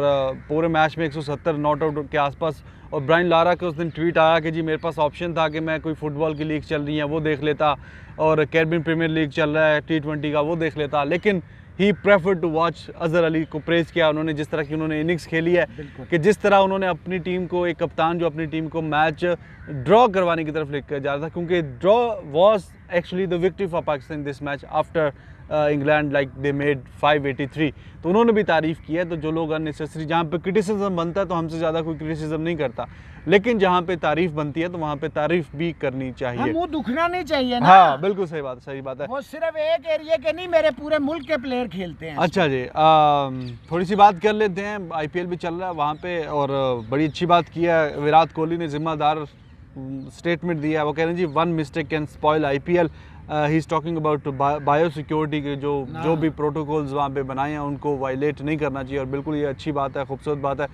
पूरे मैच में 170 नॉट आउट के आसपास। और ब्रायन लारा के उस दिन ट्वीट आया कि जी मेरे पास ऑप्शन था कि मैं कोई फुटबॉल की लीग चल रही है वो देख लेता, और कैरिबियन प्रीमियर लीग चल रहा है T20 का वो देख लेता, लेकिन he prefer to watch. Azhar Ali को प्रेज़ किया उन्होंने, जिस तरह की उन्होंने इनिंग्स खेली है, कि जिस तरह उन्होंने अपनी टीम को, एक कप्तान जो अपनी टीम को मैच ड्रॉ करवाने की तरफ लेकर जा रहा था, क्योंकि draw was actually the victory for Pakistan this match after England, like they made 583। तो उन्होंने भी तारीफ़ की है। तो जो लोग अननेसेसरी, जहाँ पे क्रिटिसिज्म बनता है तो हमसे ज़्यादा कोई क्रिटिसिज्म नहीं करता, लेकिन जहाँ पे तारीफ़ बनती है तो वहाँ पे तारीफ़ भी करनी चाहिए, मुंह दुखना नहीं चाहिए ना। हाँ बिल्कुल सही बात है। वो सिर्फ एक एरिया के नहीं, मेरे पूरे मुल्क के प्लेयर खेलते हैं। अच्छा जी, थोड़ी सी बात कर लेते हैं, IPL भी चल रहा है वहाँ पे, और बड़ी अच्छी बात की है विराट कोहली ने, जिम्मेदार स्टेटमेंट दिया है। वो कह रहे हैं जी 1 mistake can spoil IPL। He is talking about bio security के जो भी प्रोटोकॉल्स वहाँ पे बनाए हैं उनको वायलेट नहीं करना चाहिए, और बिल्कुल ये अच्छी बात है, खूबसूरत बात है।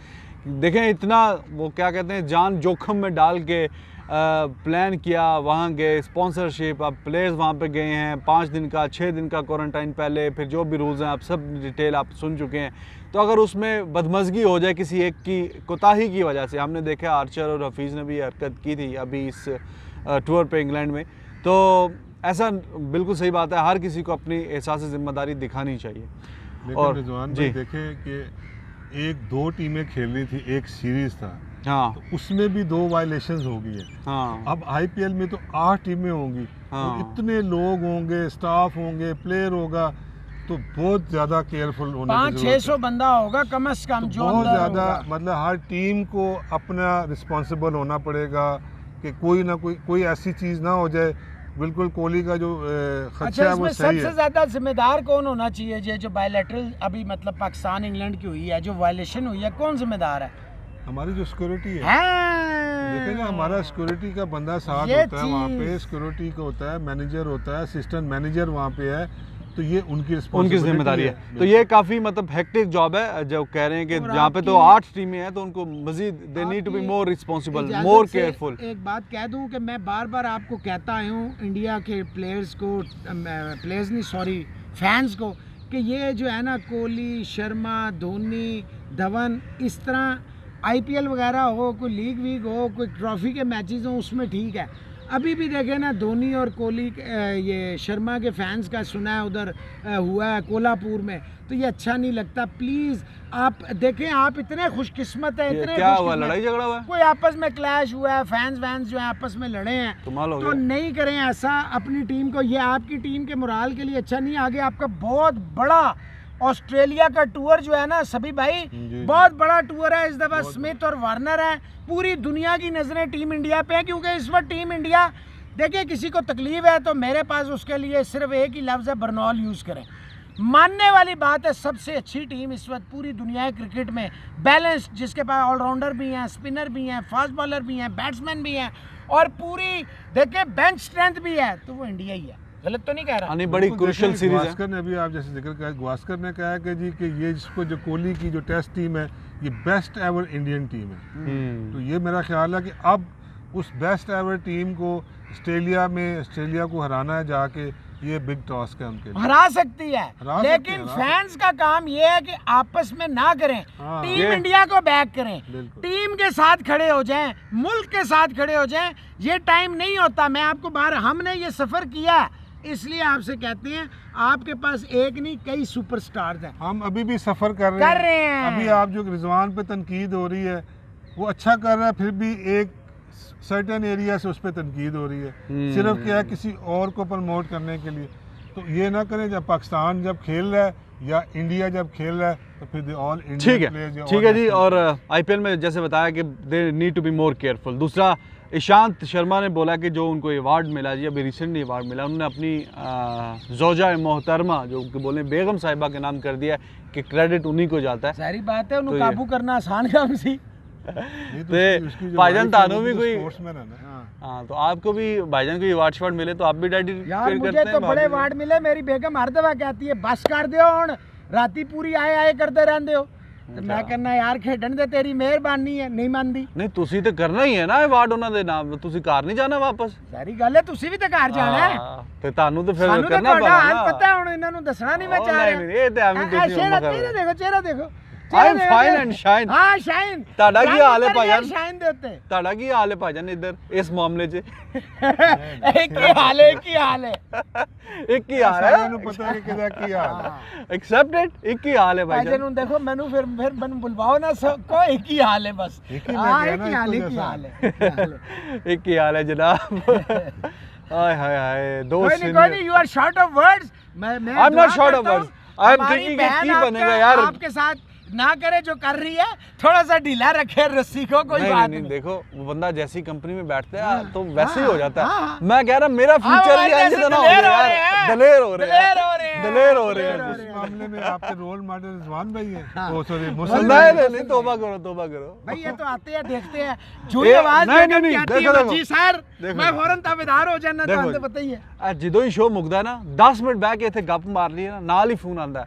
देखें इतना, वो क्या कहते हैं, जान जोखम में डाल के प्लान किया, वहाँ गए, स्पॉन्सरशिप, अब प्लेयर्स वहाँ पे गए हैं, 5 दिन का 6 दिन का क्वारंटाइन पहले, फिर जो भी रूल्स हैं आप सब डिटेल आप सुन चुके हैं। तो अगर उसमें बदमज़गी हो जाए किसी एक की कोताही की वजह से, हमने देखा आर्चर और हफीज़ ने भी हरकत की थी अभी इस टूर पे इंग्लैंड में, तो ऐसा बिल्कुल सही बात है, हर किसी को अपनी एहसास ज़िम्मेदारी दिखानी चाहिए। लेकिन रिजवान भाई देखें कि 1-2 टीमें खेल रही थी, एक सीरीज था, हाँ तो उसमें भी 2 वायलेशंस हो गई है। हाँ अब आईपीएल में तो 8 टीमें होंगी, हाँ। तो इतने लोग होंगे, स्टाफ होंगे, प्लेयर होगा, तो बहुत ज़्यादा केयरफुल होने की ज़रूरत 500-600 बंदा होगा कम से कम, जो बहुत अंदर ज़्यादा, होगा। मतलब हर टीम को अपना रिस्पॉन्सिबल होना पड़ेगा कि कोई ना कोई ऐसी चीज़ ना हो जाए। बिल्कुल कोहली का जो खदशा अच्छा, है वो इसमें सही सबसे है। ज्यादा जिम्मेदार कौन होना चाहिए? ये जो बायलैटरल अभी मतलब पाकिस्तान इंग्लैंड की हुई है, जो वायलेशन हुई है, कौन जिम्मेदार है? हमारी जो सिक्योरिटी है, हाँ। देखिए ना, हमारा सिक्योरिटी का बंदा साथ ये होता है वहाँ पे, चीज़। सिक्योरिटी का होता है, मैनेजर होता है, असिस्टेंट मैनेजर वहाँ पे है, तो ये उनकी उनकी जिम्मेदारी है। तो ये काफ़ी मतलब हेक्टिक जॉब है, जो कह रहे हैं कि और जहाँ पे तो आपकी- 8 टीमें हैं, तो उनको मजीद दे नीड टू बी आपकी मोर रिस्पॉन्सिबल, इजाज़त मोर से केयरफुल। एक बात कह दूं कि मैं बार बार आपको कहता आया हूँ इंडिया के प्लेयर्स को, प्लेयर्स नहीं सॉरी फैंस को, कि ये जो है ना कोहली, शर्मा, धोनी, धवन, इस तरह आईपीएल वगैरह हो, कोई लीग वीग हो, कोई ट्रॉफी के मैचेस हो, उसमें ठीक है। अभी भी देखें ना, धोनी और कोहली ये शर्मा के फैंस का सुना है उधर हुआ है कोल्हापुर में, तो ये अच्छा नहीं लगता। प्लीज़ आप देखें, आप इतने खुशकिस्मत हैं, इतने क्या हुआ, खुशकिस्मत- लड़ाई झगड़ा हुआ है? कोई आपस में क्लैश हुआ है, फैंस जो है आपस में लड़े हैं, कमाल हो तो गया। नहीं करें ऐसा अपनी टीम को। ये आपकी टीम के मोराल के लिए अच्छा नहीं। आगे आपका बहुत बड़ा ऑस्ट्रेलिया का टूर जो है ना सभी भाई, जी। बहुत बड़ा टूर है इस दफ़ा। स्मिथ और वार्नर है, पूरी दुनिया की नज़रें टीम इंडिया पे हैं, क्योंकि इस वक्त टीम इंडिया, देखिए किसी को तकलीफ है तो मेरे पास उसके लिए सिर्फ एक ही लफ्ज़ है, बर्नौल यूज़ करें। मानने वाली बात है, सबसे अच्छी टीम इस वक्त पूरी दुनिया के क्रिकेट में, बैलेंस, जिसके पास ऑलराउंडर भी हैं, स्पिनर भी हैं, फास्ट बॉलर भी हैं, बैट्समैन भी हैं, और पूरी देखिए बेंच स्ट्रेंथ भी है, तो वो इंडिया ही है। गलत तो नहीं कह रहा? यानी बड़ी बिल्कुल क्रूशियल देखें, सीरीज है। गावस्कर ने अभी आप जैसे जिक्र किया, गावस्कर ने कहा कि जी कि ये जिसको जो कोहली की जो टेस्ट टीम है, ये बेस्ट एवर इंडियन टीम है। तो ये मेरा ख्याल है कि अब उस बेस्ट एवर टीम को ऑस्ट्रेलिया को हराना है जाके, ये बिग टास्क है उनके लिए। हरा सकती है, हरा सकती लेकिन है, फैंस का काम ये है कि आपस में ना करें, हाँ। टीम ये- इंडिया को बैक करें, बिल्कुल। टीम के साथ खड़े हो जाएं, मुल्क के साथ खड़े हो जाएं। ये टाइम नहीं होता, मैं आपको हमने ये सफ़र किया है, इसलिए आपसे कहते हैं, आपके पास एक नहीं कई सुपरस्टार्स हैं। हम अभी भी सफ़र कर कर रहे रहे हैं। हैं। अभी आप जो रिजवान पे तनकीद हो रही है, वो अच्छा कर रहा है, फिर भी एक सर्टेन एरिया से उस पर तनकीद हो रही है, सिर्फ क्या है किसी और को प्रमोट करने के लिए। तो ये ना करें, जब पाकिस्तान जब खेल रहा है या इंडिया जब खेल रहा है, तो फिर ऑल ठीक इंडिया है, ठीक है जी। और आईपीएल में जैसे बताया कि they need to be more careful. दूसरा, ईशांत शर्मा ने बोला कि जो उनको अवार्ड मिला जी, अभी रिसेंटली अवार्ड मिला, उन्होंने अपनी जोजा मोहतरमा, जो उनको बोले बेगम साहिबा के नाम कर दिया कि क्रेडिट उन्हीं को जाता है। सारी बात है, उन्हें तो ये- काबू करना आसान काम सी। भाईजान तानू भी कोई, स्पोर्ट्समैन है ना। हाँ, तो आपको भी भाईजान को अवार्ड शवार्ड मिले तो आप भी डैडी यार मुझे तो बड़े अवार्ड मिले, मेरी बेगम हर दफा कहती है बस कर दियो हुण, राती पूरी आए करते रहंदे हो। तो मैं कहना यार खेडन दे, तेरी मेहरबानी है, नहीं मानदी। नहीं, तुसी तो करना ही है ना अवार्ड ਉਹਨਾਂ ਦੇ ਨਾਮ, ਤੁਸੀਂ ਘਰ ਨਹੀਂ ਜਾਣਾ ਵਾਪਸ। ਸਾਰੀ ਗੱਲ ਹੈ, ਤੁਸੀਂ ਵੀ ਤਾਂ ਘਰ ਜਾਣਾ ਹੈ। ਤੇ ਤੁਹਾਨੂੰ ਤਾਂ ਫਿਰ ਸਾਨੂੰ ਤਾਂ ਕਰਨਾ ਤੁਹਾਡਾ ਪੈਣਾ ਹਾਲ ਪਤਾ, ਹੁਣ ਇਹਨਾਂ ਨੂੰ ਦੱਸਣਾ ਨਹੀਂ ਮੈਂ ਚਾਹ ਰਿਹਾ। ਨਹੀਂ, ਇਹ ਤੇ ਐਵੇਂ ਤੁਸੀਂ ਚਿਹਰਾ ਮਗਰ ਚਿਹਰਾ ਦੇਖੋ I am fine and shine। ਹਾਂ ਸ਼ਾਈਨ। ਤੁਹਾਡਾ ਕੀ ਹਾਲ ਹੈ ਭਾਈਜਾਨ? ਸ਼ਾਈਨ ਦੇ ਉੱਤੇ ਤੁਹਾਡਾ ਕੀ ਹਾਲ ਹੈ ਭਾਈਜਾਨ ਇੱਧਰ ਇਸ ਮਾਮਲੇ 'ਚ? ਇੱਕ ਹੀ ਹਾਲ ਹੈ, ਇੱਕ ਹੀ ਹਾਲ ਹੈ। ਇੱਕ ਹੀ ਹਾਲ ਸਾਰਿਆਂ ਹੈ, ਨੂੰ ਪਤਾ ਹੈ ਕਿਹਦਾ ਕੀ ਹਾਲ ਹੈ। ਐਕਸੈਪਟ ਇਟ, ਇੱਕ ਹੀ ਹਾਲ ਹੈ ਭਾਈਜਾਨ ਭਾਈਜਾਨ। ਨੂੰ ਦੇਖੋ, ਮੈਨੂੰ ਫਿਰ ਮੈਨੂੰ ਬੁਲਵਾਓ ਨਾ, ਕੋ ਇੱਕ ਹੀ ਹਾਲ ਹੈ ਬਸ। एक ही ਹਾਂ मैं ਇੱਕ ਹੀ कहना, ਹਾਲ ਹੈ, इसको ਇੱਕ ਹੀ जैसा ਹਾਲ ਹੈ, ਇੱਕ ही हाल है। ਇੱਕ ਹੀ ਹਾਲ ਹੈ जनाब। हाय हाय हाय दोस्त, कोई नहीं, you are short of words. मैं I'm not दुआ short of करता हूं, words। I am हमारी thinking कि बहन की बनेगा आपका- यार। आपके साथ ना करे जो कर रही है, थोड़ा सा ढीला रखे रस्सी को, कोई नहीं, बात नहीं, नहीं। देखो वो बंदा जैसी कंपनी में बैठता है हाँ, तो वैसे ही हो जाता है। हाँ। मैं कह रहा मेरा फ्यूचर हमारे भी ऐसे जैसे तो ना हो दलेर हो यार, रहे हैं। दलेर हो रहे दलेर हो रहे हैं, हैं। दलेर हो रहे दलेर हो हैं। रहे इस मामले में आपके रोल मॉडल रिजवान भाई हैं। हाँ। ओ सॉरी, नहीं मुसलमान नहीं नहीं, तौबा करो, तौबा करो भाई ये तो आते हैं, देखते हैं जो ए, ये आवाज नहीं, बेगम नहीं, की आती देखो, है, देखो। जी सर देखो। मैं फौरन ताबेदार हो जाना, तो देखो। आपको पता ही है। ਜਦੋਂ ਹੀ ਸ਼ੋਅ ਮੁੱਕਦਾ ਨਾ 10 ਮਿੰਟ ਬਹਿ ਕੇ ਇੱਥੇ ਗੱਪ ਮਾਰ ਲਈ ਨਾ, ਨਾਲ ਹੀ ਫੋਨ ਆਂਦਾ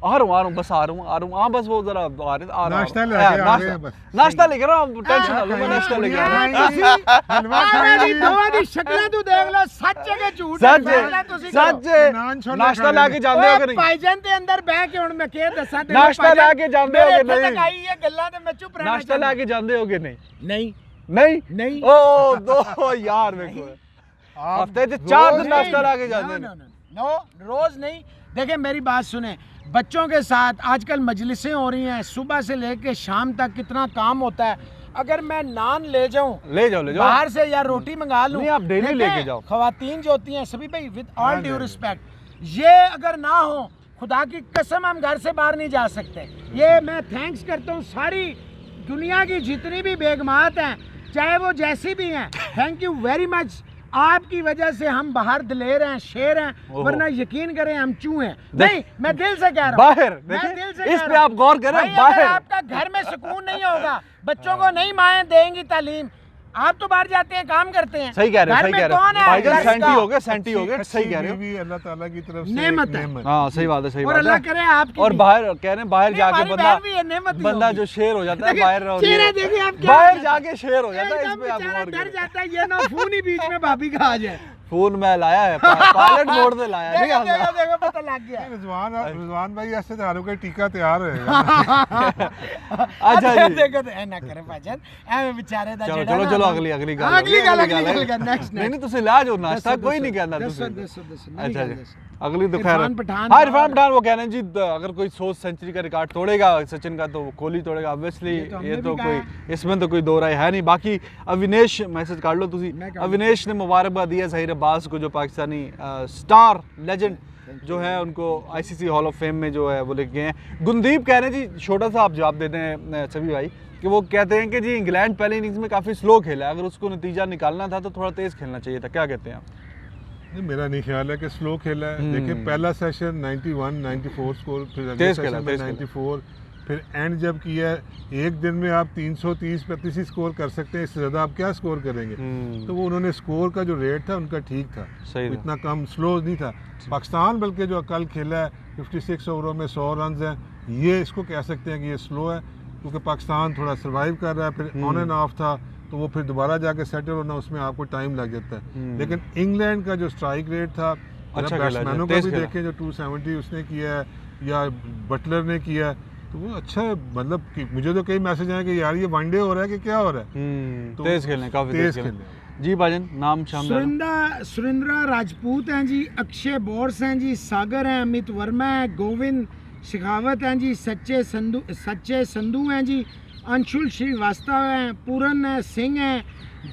आ रहा हूँ बस आ रहा हूँ हाँ बस वो जरा आ रहे नाश्ता लेके आ रहे हैं बस। नाश्ता लेके रहा हूँ, टेंशन ना लो, मैं नाश्ता लेके आ रहा हूँ। हलवा खाएंगे। दोवां दी शक्लें तू देख लो, सच है कि झूठ सच है, फैसला तुसी सच करो। है। नान छोले नाश्ता खा ला के लेंगे। ਜਾਂਦੇ ਹੋ ਕਿ ओए नहीं? भाईजान ते अंदर बैठ के हुन मैं के दसां तेरे नाश्ता भाईजान, ला के ਜਾਂਦੇ हो मेरे कि इत्थे नहीं? तक आई है गल्लां ते मैं चुप रहना नाश्ता ला के ਜਾਂਦੇ हो कि नहीं? नहीं नहीं नहीं ओ दो यार मेरे को आप हफ्ते से 4 दिन रोज नाश्ता नहीं। ला के जाते नो हैं। नो नो रोज नहीं। देखिए मेरी बात सुने, बच्चों के साथ आजकल मजलिसें हो रही हैं, सुबह से लेके शाम तक कितना काम होता है। अगर मैं नान ले जाऊं ले जाओ बाहर से या रोटी मंगा लूं, नहीं, आप डेली देखें, लेके जाओ। खवातीन जो होती हैं सभी भाई विद ऑल हाँ, ड्यू हाँ, रिस्पेक्ट, ये अगर ना हो खुदा की कसम हम घर से बाहर नहीं जा सकते। ये मैं थैंक्स करता हूँ सारी दुनिया की जितनी भी बेगमात हैं, चाहे वो जैसी भी हैं, थैंक यू वेरी मच। आपकी वजह से हम बाहर दिलेर हैं, शेर हैं, ओहो। वरना यकीन करें हम चूहे हैं। देख- नहीं मैं दिल से कह रहा हूँ, बाहर मैं देखिए, दिल से इस कह पे रहा हूँ। आप गौर करें, भाई, बाहर। अगर आपका घर में सुकून नहीं होगा, बच्चों को नहीं माएँ देंगी तालीम, आप तो बाहर जाते हैं काम करते हैं, सही कह रहे घर सही में कह कौन रहे है? भाईजान दस सेंटी का। हो गए सेंटी हो गए, अच्छी सही कह रहे हो। बीवी अल्लाह ताला की तरफ से नेमत एक है। नेमत। हाँ सही बात है, सही और बात अल्लाह है। करे आपकी और भी। बाहर कह रहे हैं बाहर नहीं, जाके हमारी बंदा बहन भी है, नेमत ही बंदा होगी। जो शेर हो जाता है देखिए, बाहर चेहरा देखिए आप क्या बाहर हो जाके शेर हो जाता है, इस एकदम पे आप बेचारा गौर डर करें। जाता है, ये ना फोन ही बीच में भाभी का आ जाए। फोन में लाया है, पायलट मोड में लाया नहीं देखो आता। देखो देखो पता लग गया। रिजवान भाई ऐसे तारों का टीका तैयार होएगा। अच्छा जी देखो ऐ ना करे भाईजान, ऐ बेचारे दा चलो जेड़ा चलो ना- चलो अगली अगली गल अगली गल है। नेक्स्ट नहीं नहीं तुसी ला जो नाश्ता कोई नहीं कहना दसो तुसी। दसो दसो अच्छा जी अगली तो खैर इरफान पठान हाँ इरफान पठान वो कह रहे हैं जी अगर कोई 100 सेंचुरी का रिकॉर्ड तोड़ेगा सचिन का तो कोहली तोड़ेगा ऑब्वियसली, ये तो हमने ये भी तो कहा कोई इसमें तो कोई दो राय है नहीं। बाकी अविनेश मैसेज काट लो तुसी, मैं काट अविनेश ने मुबारकबाद दी है ज़हीर अब्बास को जो पाकिस्तानी स्टार लेजेंड जो है उनको आईसीसी हॉल ऑफ फेम में जो है वो लेके गए हैं। गुनदीप कह रहे हैं जी, छोटा सा आप जवाब देते हैं सभी भाई, कि वो कहते हैं कि जी इंग्लैंड पहले इनिंग्स में काफ़ी स्लो खेला है, अगर उसको नतीजा निकालना था तो थोड़ा तेज़ खेलना चाहिए था, क्या कहते हैं आप? नहीं, मेरा नहीं ख्याल है कि स्लो खेला है। देखिए पहला सेशन 91 94 स्कोर, फिर अगले तेज सेशन खेला, में तेज खेला। 94, फिर एंड जब किया है, एक दिन में आप 330-35 ही स्कोर कर सकते हैं, इससे ज़्यादा आप क्या स्कोर करेंगे। तो वो उन्होंने स्कोर का जो रेट था उनका ठीक था, सही था। इतना कम स्लो नहीं था। पाकिस्तान बल्कि जो कल खेला है 56 ओवरों में 100 रन हैं, ये इसको कह सकते हैं कि ये स्लो है, क्योंकि पाकिस्तान थोड़ा सर्वाइव कर रहा है, फिर ऑन एंड ऑफ था, तो वो फिर दोबारा जाके सेटल होना उसमें आपको टाइम लग जाता है। लेकिन इंग्लैंड का जो स्ट्राइक रेट था, अच्छा खेला, बैट्समैनों का तेज भी खेला। देखें जो 270 उसने किया है या बटलर ने किया है, तो वो अच्छा है। मतलब कि मुझे तो कई मैसेज आए कि यार ये वनडे हो रहा है कि क्या हो रहा है। तो तेज खेलने काफी तेज तेज खेलने जी भाजन नाम शाम सुरेंद्रा राजपूत हैं जी, अक्षय बोर्स हैं जी, सागर हैं, अमित वर्मा है, गोविंद शेखावत हैं जी, सच्चे संधू हैं जी, अंशुल श्रीवास्तव हैं, पूरन सिंह हैं,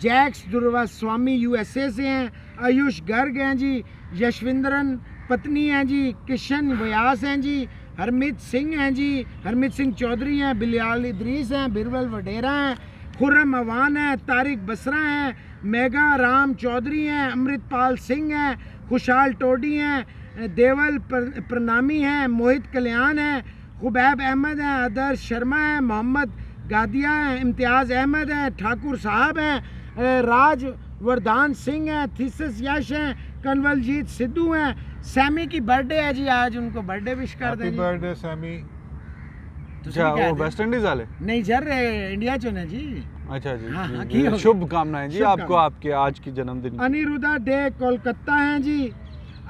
जैक्स दुर्वास्वामी यूएसए से हैं, आयुष गर्ग हैं जी, यशविंद्रन पत्नी हैं जी, किशन व्यास हैं जी, हरमीत सिंह हैं जी, हरमीत सिंह चौधरी हैं, बिलाल इदरीस हैं, बिरबल वडेरा हैं, खुर्रम अवान हैं, तारिक बसरा हैं, मेगा राम चौधरी हैं, अमृतपाल सिंह हैं, खुशहाल टोडी हैं, देवल प्रनामी हैं, मोहित कल्याण हैं, खुबैब अहमद हैं, आदर्श शर्मा हैं, मोहम्मद गादिया हैं, इम्तियाज़ अहमद हैं, ठाकुर साहब हैं, राज वरदान सिंह हैं, थीसिस यश हैं, कन्वलजीत सिद्धू हैं, सैमी की बर्थडे है जी आज, उनको बर्थडे विश कर दें हैप्पी जी। Birthday Sami. अच्छा वो वेस्ट इंडीज वाले नहीं सर इंडिया चो ने जी। अच्छा जी, हाँ, हाँ, जी, की जी, होगी। शुभकामनाएं जी शुभकामनाएं। आपको आपके आज की जन्मदिन की। अनिरुद्धा डे कोलकाता हैं जी।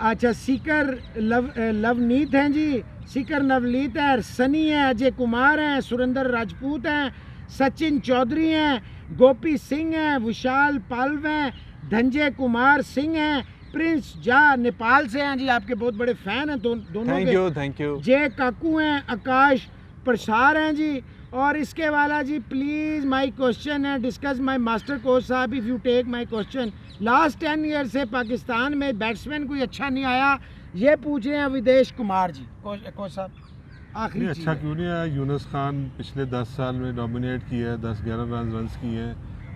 अच्छा सीकर लवनीत हैं जी, सीकर नवनीत है, सनी है, अजय कुमार हैं, सुरेंद्र राजपूत हैं, सचिन चौधरी हैं, गोपी सिंह हैं, विशाल पालव हैं, धनंजय कुमार सिंह हैं, प्रिंस जा नेपाल से हैं जी, आपके बहुत बड़े फैन हैं दोनों के। थैंक यू जय काकू हैं, आकाश प्रसार हैं जी, और इसके वाला जी प्लीज़ माय क्वेश्चन है डिस्कस माय मास्टर कोच साहब if you take my question. Last 10 year से पाकिस्तान में बैट्समैन कोई अच्छा नहीं आया, ये पूछ रहे हैं विदेश कुमार जी। कोच साहब आखिरी नहीं चीज़ अच्छा है। क्यों नहीं आया। यूनुस खान पिछले 10 साल में डोमिनेट किया है, 10-11 रन किए हैं,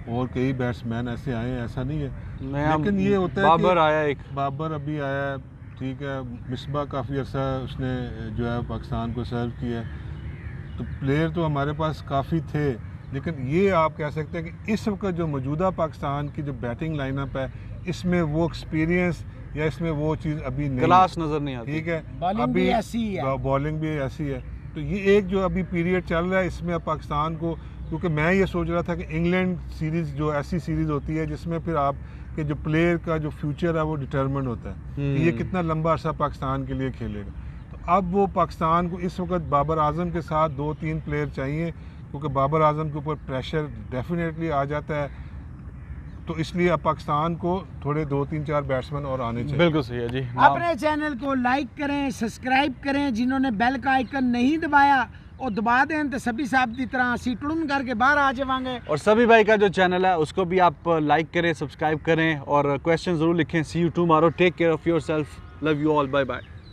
और कई बैट्समैन ऐसे आए हैं, ऐसा नहीं है। लेकिन ये होता है बाबर कि आया एक, बाबर अभी आया है, ठीक है, मिसबा काफ़ी अर्सा उसने जो है पाकिस्तान को सर्व किया है, तो प्लेयर तो हमारे पास काफ़ी थे। लेकिन ये आप कह सकते हैं कि इस वक्त जो मौजूदा पाकिस्तान की जो बैटिंग लाइनअप है, इसमें वो एक्सपीरियंस या इसमें वो चीज़ अभी नहीं क्लास नज़र नहीं आती। ठीक है। बॉलिंग भी ऐसी ही है। बॉलिंग भी ऐसी है। तो ये एक जो अभी पीरियड चल रहा है इसमें अब पाकिस्तान को, क्योंकि मैं ये सोच रहा था कि इंग्लैंड सीरीज़ जो ऐसी सीरीज़ होती है जिसमें फिर आपके जो प्लेयर का जो फ्यूचर है वो डिटरमिन होता है कि ये कितना लंबा अरसा पाकिस्तान के लिए खेलेगा। तो अब वो पाकिस्तान को इस वक्त बाबर आजम के साथ 2-3 प्लेयर चाहिए, क्योंकि बाबर आजम के ऊपर प्रेशर डेफिनेटली आ जाता है। तो इसलिए अब पाकिस्तान को थोड़े 2-3-4 बैट्समैन और आने चाहिए। बिल्कुल सही है जी। अपने चैनल को लाइक करें, सब्सक्राइब करें, जिन्होंने बेल का आइकन नहीं दबाया और दबा दें तो सभी साहब की तरह असी टुड़न करके बाहर आ जाएंगे। और सभी भाई का जो चैनल है उसको भी आप लाइक करें, सब्सक्राइब करें और क्वेश्चन ज़रूर लिखें। See you tomorrow, take care of yourself, love you all, bye bye.